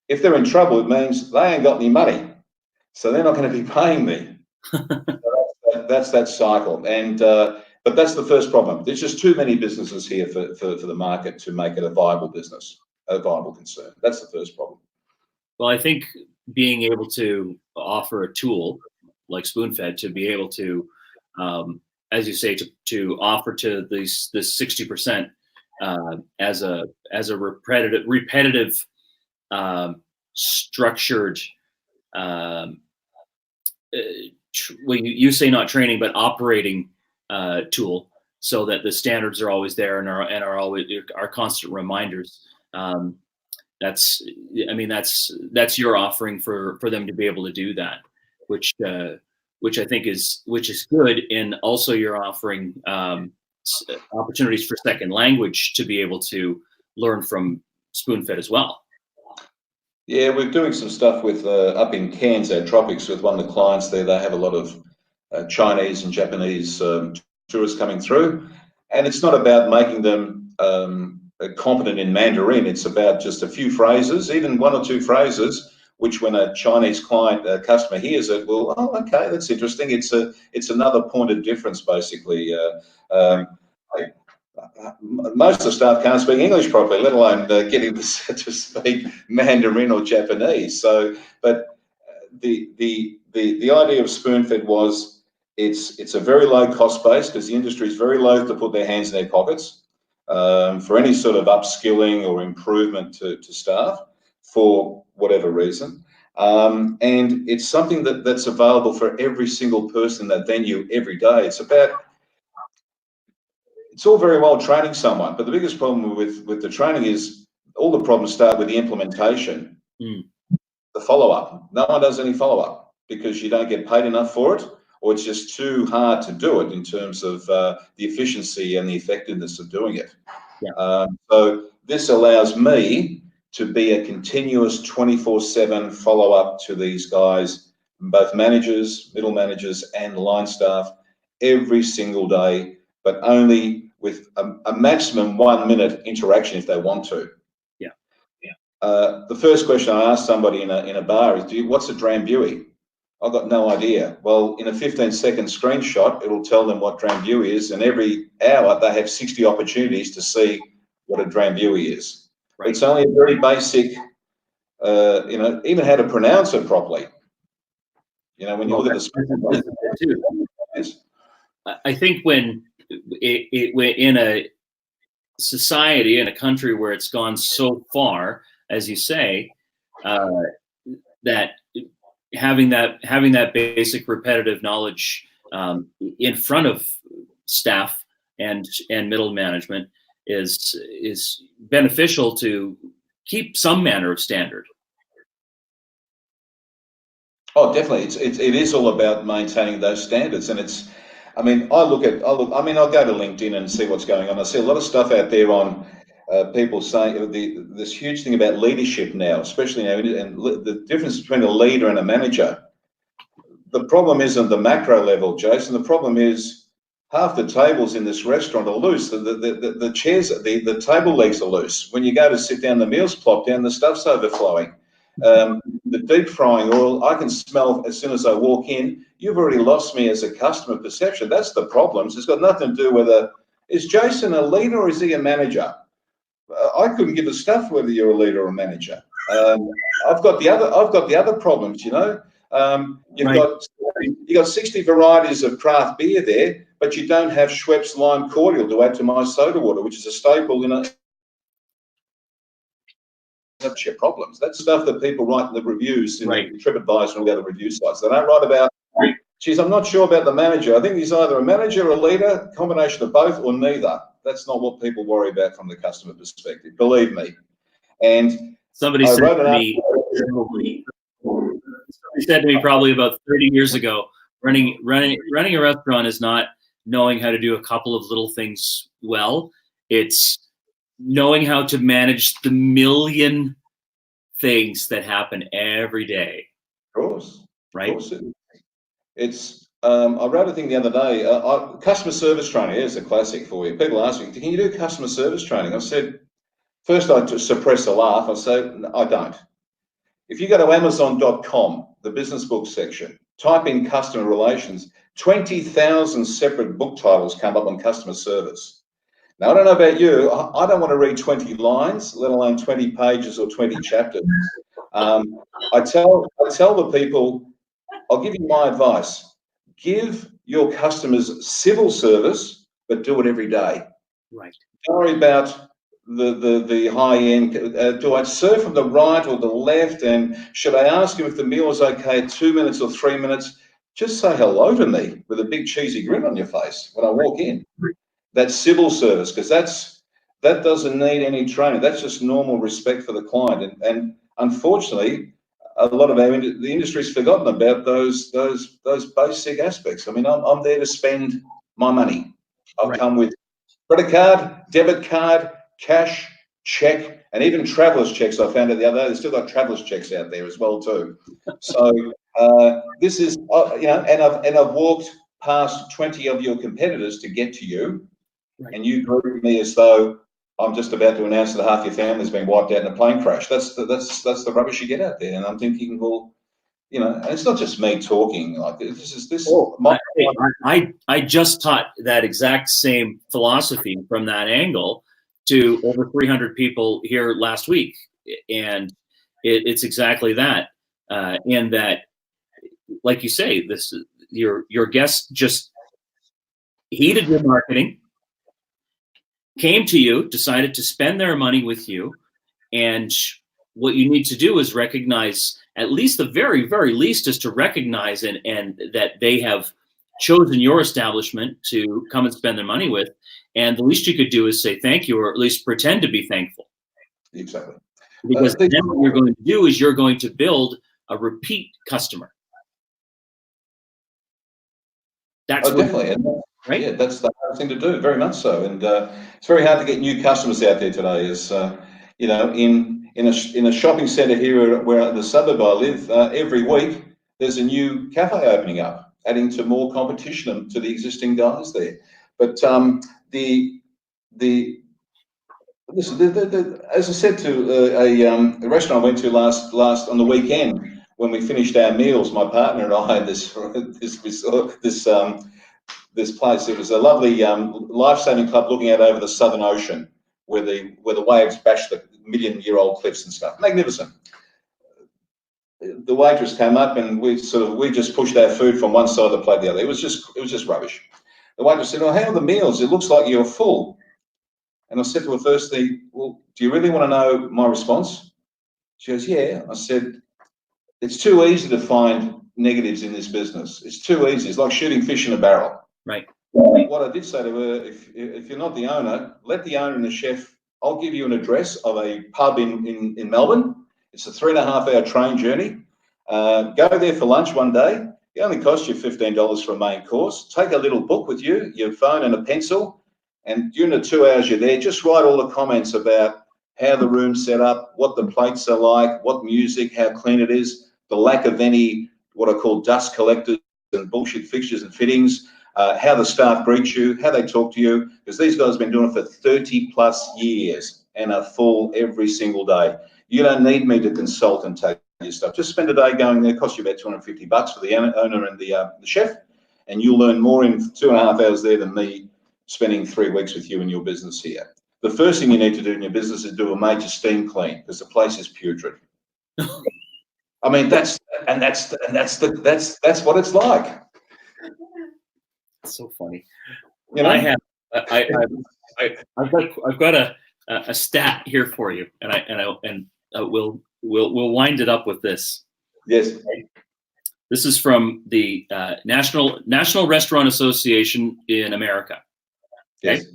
If they're in trouble, it means they ain't got any money, so they're not going to be paying me. So that's that cycle. And but that's the first problem. There's just too many businesses here for the market to make it a viable business, a viable concern. That's the first problem. Well, I think being able to offer a tool like Spoonfed to be able to, as you say, to offer to this 60% as a repetitive structured. Well, you say not training, but operating tool, so that the standards are always there and are always our constant reminders. That's your offering for them to be able to do that, which I think is good. And also you're offering opportunities for second language to be able to learn from Spoonfed as well. Yeah, we're doing some stuff with up in Cairns, our tropics, with one of the clients there. They have a lot of Chinese and Japanese tourists coming through, and it's not about making them competent in Mandarin. It's about just a few phrases, even one or two phrases, which when a Chinese client customer hears it, well, oh, okay, that's interesting. It's another point of difference, basically. Most of the staff can't speak English properly, let alone getting to speak Mandarin or Japanese. So, but the idea of Spoonfed was it's a very low cost base, because the industry is very loath to put their hands in their pockets for any sort of upskilling or improvement to staff for whatever reason. And it's something that's available for every single person in that venue every day. It's all very well training someone, but the biggest problem with the training is all the problems start with the implementation, the follow-up. No one does any follow-up because you don't get paid enough for it, or it's just too hard to do it in terms of the efficiency and the effectiveness of doing it. Yeah. So this allows me to be a continuous 24/7 follow-up to these guys, both managers, middle managers, and line staff every single day, but only with a maximum 1 minute interaction if they want to. Yeah. The first question I ask somebody in a bar is, what's a Drambuie? I've got no idea. Well, in a 15-second screenshot, it'll tell them what Drambuie is, and every hour they have 60 opportunities to see what a Drambuie is. Right. It's only a very basic, even how to pronounce it properly. When you look at the I think when in a society, in a country where it's gone so far, as you say, that having that basic repetitive knowledge in front of staff and middle management is beneficial to keep some manner of standard. Oh, definitely. It is all about maintaining those standards, and I'll go to LinkedIn and see what's going on. I see a lot of stuff out there on people saying this huge thing about leadership now, especially now, and the difference between a leader and a manager. The problem isn't the macro level, Jason. The problem is half the tables in this restaurant are loose. The chairs, the table legs are loose. When you go to sit down, the meal's plopped down, the stuff's overflowing. The deep frying oil, I can smell as soon as I walk in. You've already lost me as a customer perception. That's the problems. It's got nothing to do with is Jason a leader or is he a manager? I couldn't give a stuff whether you're a leader or a manager. I've got the other problems. You've got 60 varieties of craft beer there, but you don't have Schweppes lime cordial to add to my soda water, which is a staple in problems. That's stuff that people write in the reviews, in TripAdvisor and all the other review sites. They don't write about, geez, I'm not sure about the manager. I think he's either a manager or a leader, combination of both, or neither. That's not what people worry about from the customer perspective, believe me. And somebody said to me probably about 30 years ago, running a restaurant is not knowing how to do a couple of little things well. It's knowing how to manage the million things that happen every day. Of course. Right? Of course. I wrote a thing the other day, customer service training. Here's a classic for you. People ask me, can you do customer service training? I said, first I just suppress a laugh. I say, I don't. If you go to Amazon.com, the business book section, type in customer relations, 20,000 separate book titles come up on customer service. Now, I don't know about you. I don't want to read 20 lines, let alone 20 pages or 20 chapters. I tell the people, I'll give you my advice. Give your customers civil service, but do it every day. Right. Don't worry about the high end. Do I serve from the right or the left? And should I ask him if the meal is okay at 2 minutes or 3 minutes? Just say hello to me with a big cheesy grin on your face when I walk in. That's civil service, because that doesn't need any training. That's just normal respect for the client. And unfortunately, a lot of the industry's forgotten about those basic aspects. I mean, I'm there to spend my money. I've come with credit card, debit card, cash, check, and even traveller's checks. I found out the other day, they've still got traveller's checks out there as well too. So this is, and I've walked past 20 of your competitors to get to you, and you greet me as though I'm just about to announce that half your family's been wiped out in a plane crash. That's the rubbish you get out there, and I'm thinking, well, and it's not just me talking. Like this. Oh, I just taught that exact same philosophy from that angle to over 300 people here last week, and it's exactly that. And that, like you say, your guest just heeded your marketing, came to you, decided to spend their money with you, and what you need to do is recognize, at least the very, very least, is to recognize and that they have chosen your establishment to come and spend their money with, and the least you could do is say thank you, or at least pretend to be thankful. Exactly. Because then what you're going to do is you're going to build a repeat customer. That's definitely. Right? Yeah, that's the hard thing to do, very much so. And it's very hard to get new customers out there today. Is in a shopping centre here where in the suburb I live, every week there's a new cafe opening up, adding to more competition to the existing guys there. But as I said to a restaurant I went to last on the weekend, when we finished our meals, my partner and I had this place. It was a lovely life-saving club looking out over the Southern Ocean, where the waves bash the million-year-old cliffs and stuff. Magnificent. The waitress came up and we just pushed our food from one side of the plate to the other. It was just rubbish. The waitress said, "Oh, how are the meals? It looks like you're full." And I said to her firstly, "Well, do you really want to know my response?" She goes, "Yeah." I said, "It's too easy to find negatives in this business. It's too easy. It's like shooting fish in a barrel." Right. What I did say to her, if you're not the owner, let the owner and the chef, I'll give you an address of a pub in Melbourne. It's a 3.5-hour train journey. Go there for lunch one day. It only costs you $15 for a main course. Take a little book with you, your phone and a pencil, and during the 2 hours you're there, just write all the comments about how the room's set up, what the plates are like, what music, how clean it is, the lack of any what I call dust collectors and bullshit fixtures and fittings, how the staff greet you, how they talk to you, because these guys have been doing it for 30 plus years and are full every single day. You don't need me to consult and take your stuff. Just spend a day going there. It costs you about $250 for the owner and the chef, and you'll learn more in 2.5 hours there than me spending 3 weeks with you in your business here. The first thing you need to do in your business is do a major steam clean, because the place is putrid. I mean, that's what it's like. It's so funny. You know? I've got a stat here for you, and we'll wind it up with this. Yes. This is from the National Restaurant Association in America. Okay? Yes.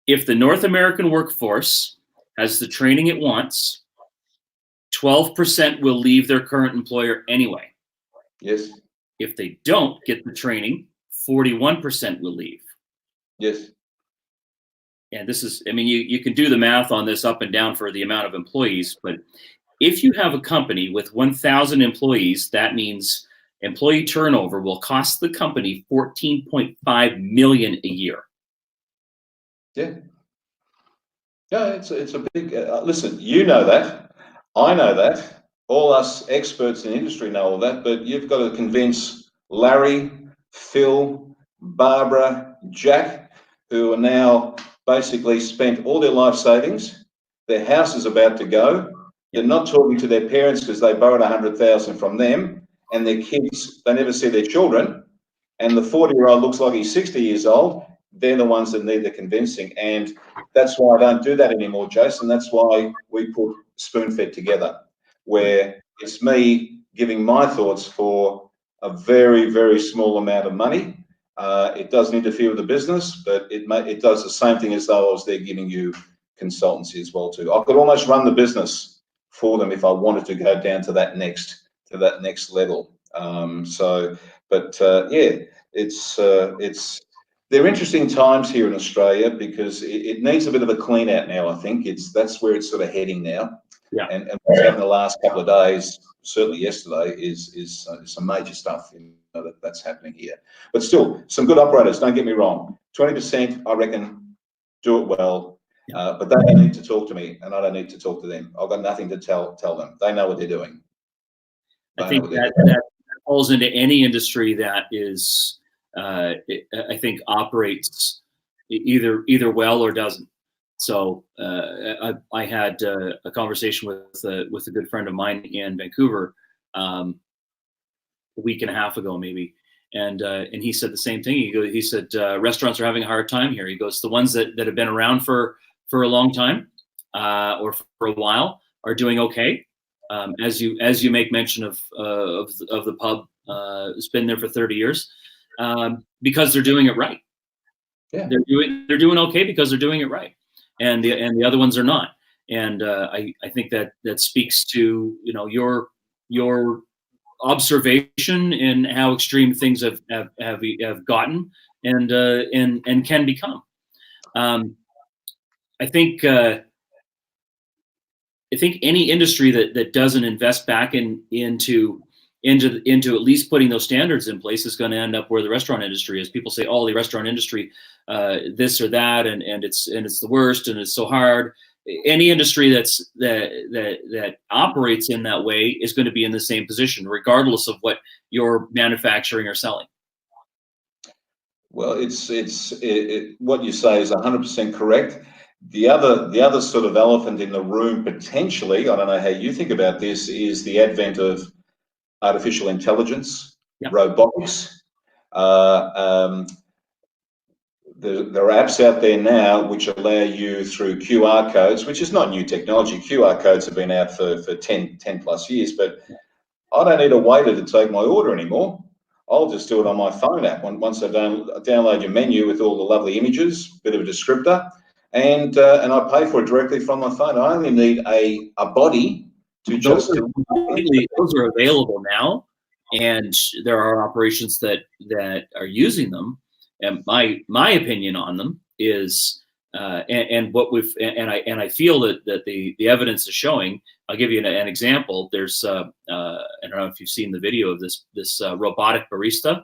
If the North American workforce has the training it wants, 12% will leave their current employer anyway. Yes. If they don't get the training, 41% will leave. Yes. And this is, I mean, you can do the math on this up and down for the amount of employees, but if you have a company with 1,000 employees, that means employee turnover will cost the company $14.5 million a year. Yeah. Yeah, it's a big, listen, you know that, I know that, all us experts in the industry know all that, but you've got to convince Larry, Phil, Barbara, Jack, who are now basically spent all their life savings, their house is about to go, They're not talking to their parents because they borrowed 100,000 from them, and their kids, they never see their children, and the 40-year-old looks like he's 60 years old. They're the ones that need the convincing, and that's why I don't do that anymore, Jason. That's why we put Spoonfed together, where it's me giving my thoughts for a very, very small amount of money. It doesn't interfere with the business, but it does the same thing as though I was there giving you consultancy as well too. I could almost run the business for them if I wanted to go down to that next level. Yeah, they're interesting times here in Australia because it needs a bit of a clean out now. I think that's where it's sort of heading now. Yeah. And what's happened the last couple of days, certainly yesterday, is some major stuff that's happening here. But still, some good operators. Don't get me wrong. 20%, I reckon, do it well. But they don't need to talk to me, and I don't need to talk to them. I've got nothing to tell them. They know what they're doing. I think that falls into any industry that is, I think, operates either well or doesn't. So I had a conversation with a good friend of mine in Vancouver a week and a half ago, maybe, and he said the same thing. He said restaurants are having a hard time here. He goes, the ones that have been around for a long time or for a while are doing okay. As you make mention of the pub, it's been there for 30 years because they're doing it right. Yeah. They're doing okay because they're doing it right, and the other ones are not. And I think that speaks to your observation in how extreme things have gotten and can become. I think any industry that doesn't invest back into at least putting those standards in place is going to end up where the restaurant industry is. People say, "Oh, the restaurant industry, this or that, and it's the worst, and it's so hard." Any industry that operates in that way is going to be in the same position, regardless of what you're manufacturing or selling. Well, what you say is 100% correct. The other sort of elephant in the room, potentially, I don't know how you think about this, is the advent of artificial intelligence, robotics. There are apps out there now which allow you through QR codes, which is not new technology. QR codes have been out for 10 plus years, but I don't need a waiter to take my order anymore. I'll just do it on my phone app. Once I download your menu with all the lovely images, bit of a descriptor, and I pay for it directly from my phone. I only need a body to just. Those are available now, and there are operations that are using them. And my opinion on them is, and I feel that the evidence is showing. I'll give you an example. There's I don't know if you've seen the video of this robotic barista,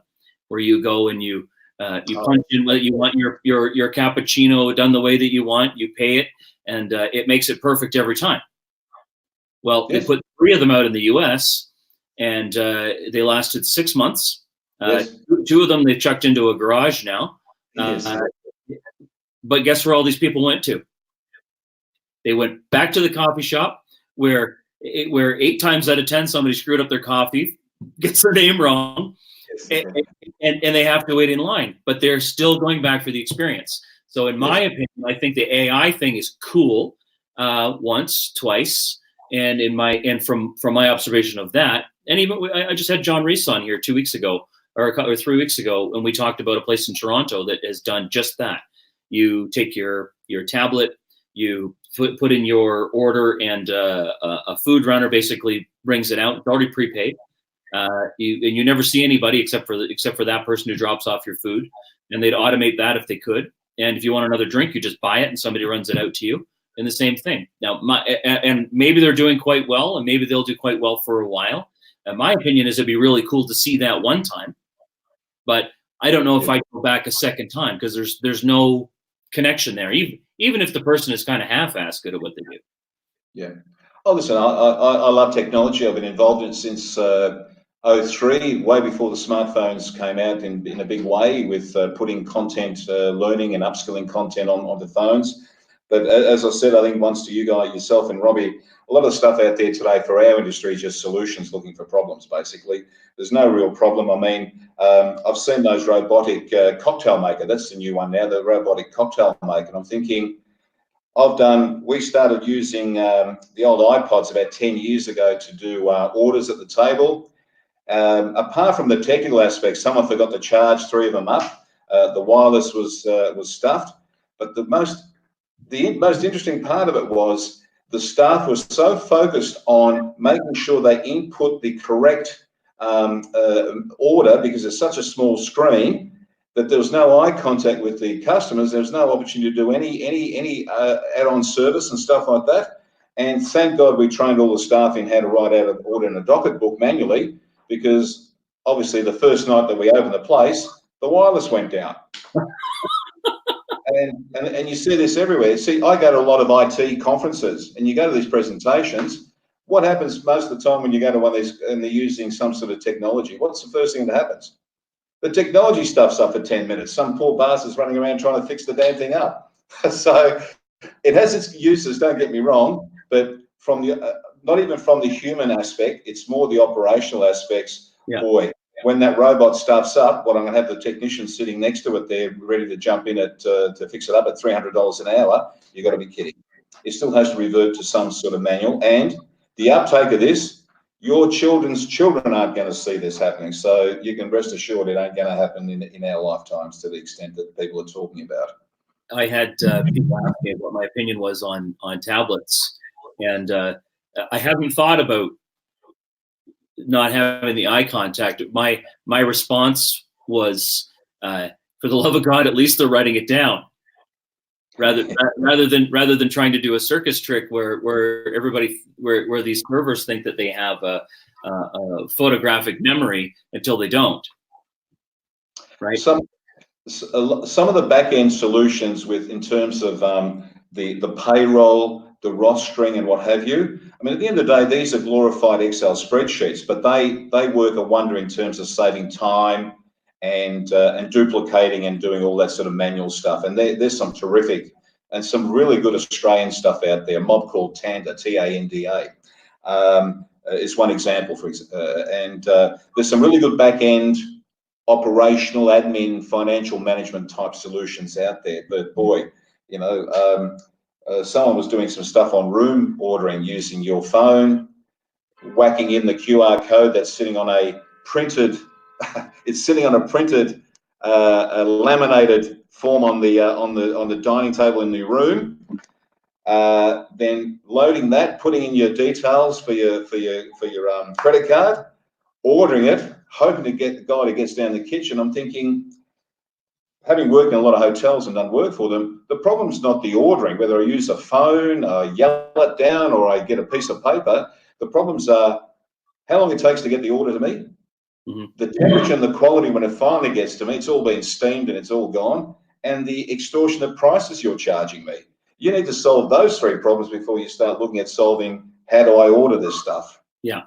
where you go and you punch in what you want, your cappuccino done the way that you want, you pay it, and it makes it perfect every time. Well, They put 3 of them out in the U.S. and they lasted 6 months. 2 of them they've chucked into a garage now. But guess where all these people went to? They went back to the coffee shop where 8 times out of 10 somebody screwed up their coffee, gets their name wrong, and they have to wait in line. But they're still going back for the experience. So in my opinion, I think the AI thing is cool once, twice, and from my observation of that, and even I just had John Reese on here 2 weeks ago or 3 weeks ago, and we talked about a place in Toronto that has done just that. You take your tablet, you put in your order, and a food runner basically brings it out. It's already prepaid. You never see anybody except for that person who drops off your food, and they'd automate that if they could. And if you want another drink, you just buy it, and somebody runs it out to you. And the same thing. Now, and maybe they're doing quite well, and maybe they'll do quite well for a while. And my opinion is it'd be really cool to see that one time, but I don't know if I'd go back a second time because there's no connection there, even if the person is kind of half-assed good at what they do. Yeah. Oh, listen, I love technology. I've been involved in it since 2003, way before the smartphones came out in a big way with putting content, learning and upskilling content on the phones. But as I said, I think once to you guys, yourself and Robbie, a lot of stuff out there today for our industry is just solutions looking for problems, basically. There's no real problem. I mean, I've seen those robotic cocktail maker. That's the new one now, the robotic cocktail maker. And I'm thinking, we started using the old iPods about 10 years ago to do orders at the table. Apart from the technical aspects, someone forgot to charge 3 of them up. The wireless was stuffed, but the most interesting part of it was the staff was so focused on making sure they input the correct order, because it's such a small screen that there was no eye contact with the customers. There was no opportunity to do any add-on service and stuff like that. And thank God we trained all the staff in how to write out an order in a docket book manually, because obviously the first night that we opened the place, the wireless went down. And you see this everywhere. See, I go to a lot of IT conferences, and you go to these presentations. What happens most of the time when you go to one of these and they're using some sort of technology? What's the first thing that happens? The technology stuff's up for 10 minutes. Some poor bastard's running around trying to fix the damn thing up. So it has its uses, don't get me wrong, but from the not even from the human aspect, it's more the operational aspects. Yeah. Boy, when that robot stuffs up, I'm going to have the technician sitting next to it there, ready to jump in to fix it up at $300 an hour. You've got to be kidding. It still has to revert to some sort of manual. And the uptake of this, your children's children aren't going to see this happening. So you can rest assured it ain't going to happen in our lifetimes to the extent that people are talking about. I had people ask me what my opinion was on tablets, and I haven't thought about not having the eye contact. My response was, for the love of God, at least they're writing it down, rather than trying to do a circus trick where everybody where these servers think that they have a photographic memory until they don't. Right. Some of the back end solutions in terms of the payroll, the rostering, and what have you. I mean, at the end of the day, these are glorified Excel spreadsheets, but they work a wonder in terms of saving time and duplicating and doing all that sort of manual stuff. And there's some terrific and some really good Australian stuff out there. A mob called Tanda, T-A-N-D-A, is one example. And there's some really good back end operational, admin, financial management type solutions out there. But boy, you know, someone was doing some stuff on room ordering using your phone, whacking in the QR code that's sitting on a printed, it's sitting on a printed, a laminated form on the dining table in the room. Then loading that, putting in your details for your credit card, ordering it, hoping to get the guy that gets down the kitchen. I'm thinking, having worked in a lot of hotels and done work for them, the problem's not the ordering, whether I use a phone, yell it down, or I get a piece of paper. The problems are how long it takes to get the order to me, the temperature and the quality when it finally gets to me. It's all been steamed and it's all gone, and the extortionate prices you're charging me. You need to solve those 3 problems before you start looking at solving how do I order this stuff. Yeah.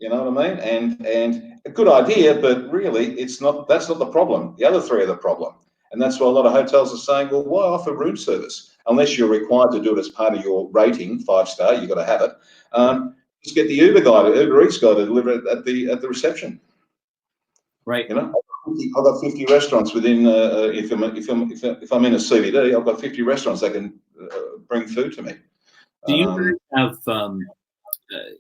You know what I mean? And a good idea, but really that's not the problem. The other 3 are the problem. And that's why a lot of hotels are saying, well, why offer room service? Unless you're required to do it as part of your rating, 5-star, you've got to have it. Just get the Uber Eats guy to deliver it at the reception. Right. You know, I've got 50 restaurants within, if I'm in a CBD, I've got 50 restaurants that can bring food to me. Do you have,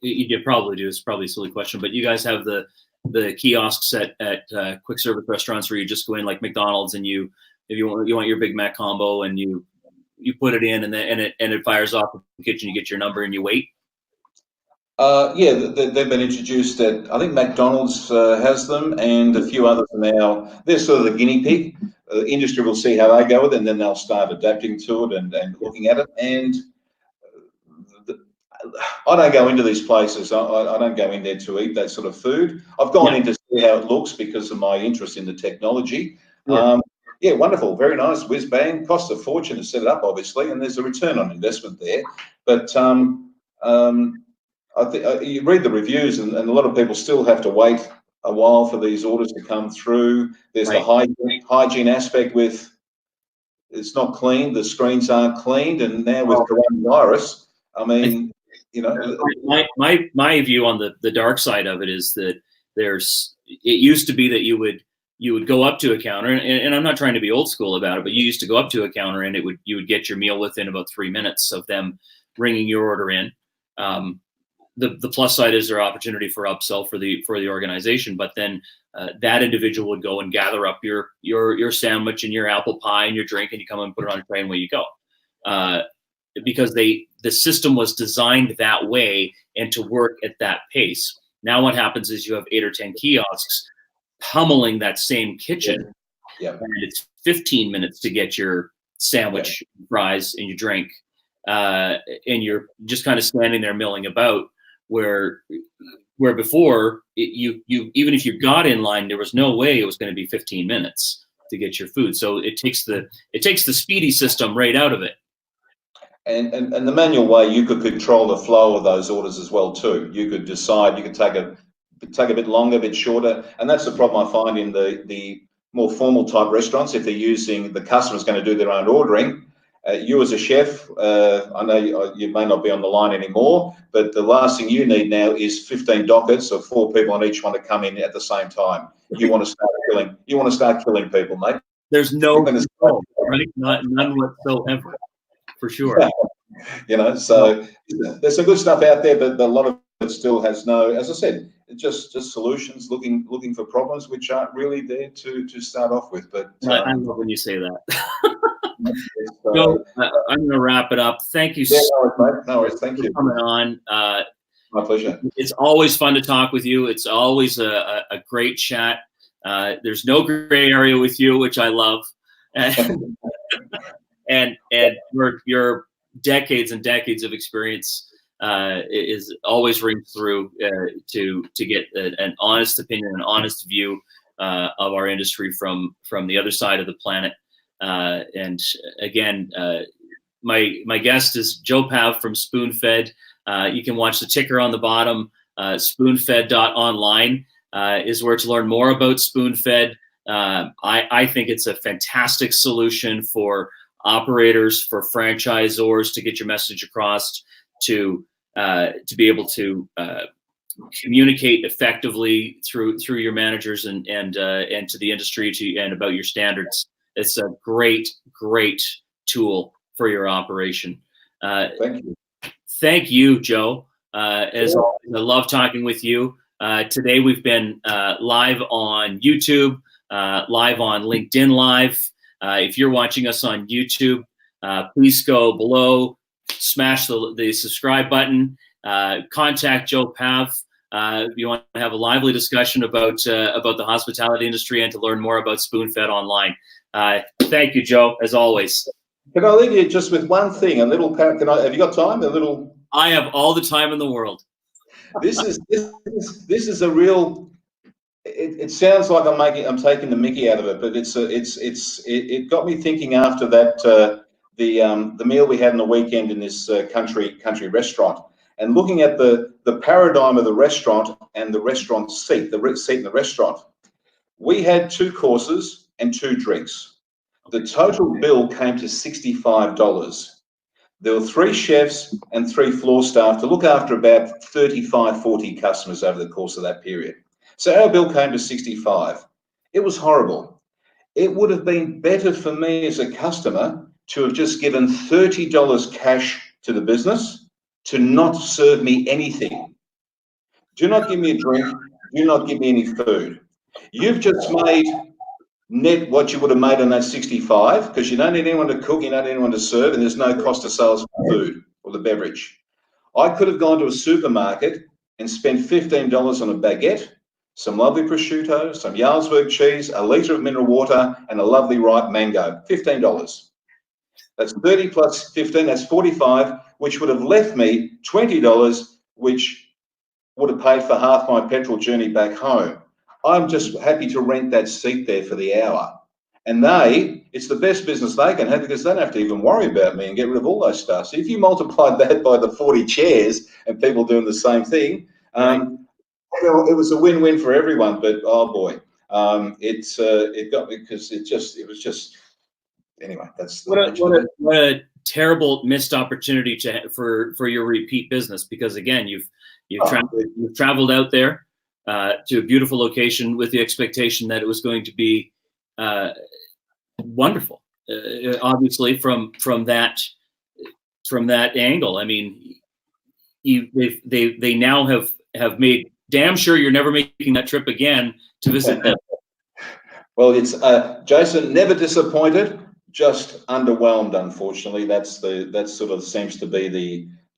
you probably do, it's probably a silly question, but you guys have the kiosks at quick service restaurants where you just go in like McDonald's and if you want your Big Mac combo and you put it in and it fires off the kitchen, you get your number and you wait? Yeah, they've been introduced at, I think McDonald's has them, and a few others are now. They're sort of the guinea pig. The industry will see how they go with it, and then they'll start adapting to it and looking at it. And I don't go into these places. I don't go in there to eat that sort of food. I've gone in to see how it looks because of my interest in the technology. Yeah, wonderful, very nice, whiz bang. Costs a fortune to set it up, obviously, and there's a return on investment there. But I think you read the reviews, and a lot of people still have to wait a while for these orders to come through. There's the hygiene aspect with it's not clean. The screens aren't cleaned, and now with coronavirus, I mean, you know, my view on the dark side of it is that it used to be that you would go up to a counter, and I'm not trying to be old school about it, but you used to go up to a counter and you would get your meal within about 3 minutes of them bringing your order in. The plus side is their opportunity for upsell for the organization, but then that individual would go and gather up your sandwich and your apple pie and your drink, and you come and put it on a tray and away you go. Because the system was designed that way and to work at that pace. Now what happens is you have 8 or 10 kiosks pummeling that same kitchen, and it's 15 minutes to get your sandwich, fries, and your drink, and you're just kind of standing there milling about. Where before you even if you got in line, there was no way it was going to be 15 minutes to get your food. So it takes the speedy system right out of it. And the manual way, you could control the flow of those orders as well too. You could decide, you could take a bit longer, a bit shorter, and that's the problem I find in the more formal type restaurants. If they're using, the customer's going to do their own ordering, you as a chef, I know you may not be on the line anymore, but the last thing you need now is 15 dockets of 4 people on each one to come in at the same time. You want to start killing people, mate. There's no control, right? None whatsoever, for sure. You know, so there's some good stuff out there, but a lot of it still has no, as I said, just solutions, looking for problems which aren't really there to start off with. But I love when you say that. So, I'm going to wrap it up. Thank you so much. No worries. Thank you for coming on. My pleasure. It's always fun to talk with you. It's always a great chat. There's no gray area with you, which I love. And your decades and decades of experience is always rings through to get an honest opinion, an honest view of our industry from the other side of the planet. And again, my guest is Joe Pav from Spoonfed. You can watch the ticker on the bottom. Spoonfed.online is where to learn more about Spoonfed. I think it's a fantastic solution for operators, for franchisors to get your message across, to be able to communicate effectively through your managers and to the industry and about your standards. It's a great tool for your operation. Thank you. Thank you, Joe. As always, I love talking with you. Today we've been live on YouTube, live on LinkedIn Live. If you're watching us on YouTube, please go below, smash the subscribe button, contact Joe Pav. If you want to have a lively discussion about the hospitality industry and to learn more about Spoonfed online. Thank you, Joe, as always. Can I leave you just with one thing? Have you got time? I have all the time in the world. This is a real. It sounds like I'm taking the mickey out of it, but it got me thinking after that the meal we had on the weekend in this country restaurant, and looking at the paradigm of the restaurant and the restaurant seat, the seat in the restaurant. We had 2 courses and 2 drinks. The total bill came to $65. There were 3 chefs and 3 floor staff to look after about 35, 40 customers over the course of that period. So our bill came to $65. It was horrible. It would have been better for me as a customer to have just given $30 cash to the business to not serve me anything. Do not give me a drink. Do not give me any food. You've just made net what you would have made on that 65, because you don't need anyone to cook, you don't need anyone to serve, and there's no cost of sales for the food or the beverage. I could have gone to a supermarket and spent $15 on a baguette, some lovely prosciutto, some Jarlsberg cheese, a litre of mineral water, and a lovely ripe mango. $15. That's 30 plus 15, that's 45, which would have left me $20, which would have paid for half my petrol journey back home. I'm just happy to rent that seat there for the hour. And it's the best business they can have, because they don't have to even worry about me and get rid of all those stuff. So if you multiply that by the 40 chairs and people doing the same thing, it was a win-win for everyone. But oh boy, it got me, because it was just anyway, that's the what a terrible missed opportunity for your repeat business, because again, you've traveled out there to a beautiful location with the expectation that it was going to be wonderful. Obviously, from that angle, I mean, they now have made damn sure you're never making that trip again to visit them. Well, it's Jason, never disappointed, just underwhelmed. Unfortunately, that sort of seems to be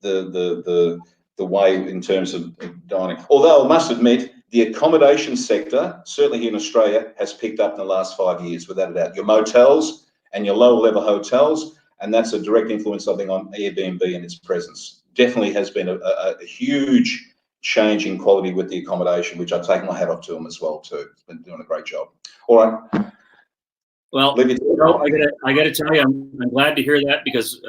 the way in terms of dining. Although I must admit, the accommodation sector, certainly here in Australia, has picked up in the last 5 years, without a doubt. Your motels and your lower level hotels, and that's a direct influence, I think, on Airbnb and its presence. Definitely has been a huge change in quality with the accommodation, which I take my hat off to them as well too. It's been doing a great job. All right. Well, I gotta tell you, I'm glad to hear that, because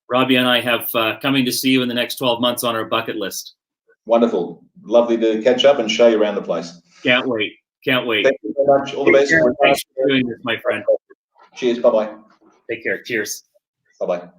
Robbie and I have coming to see you in the next 12 months on our bucket list. Wonderful. Lovely to catch up and show you around the place. Can't wait. Can't wait. Thank you very much. All the best. Thanks for doing this, my friend. Cheers. Bye-bye. Take care. Cheers. Bye-bye.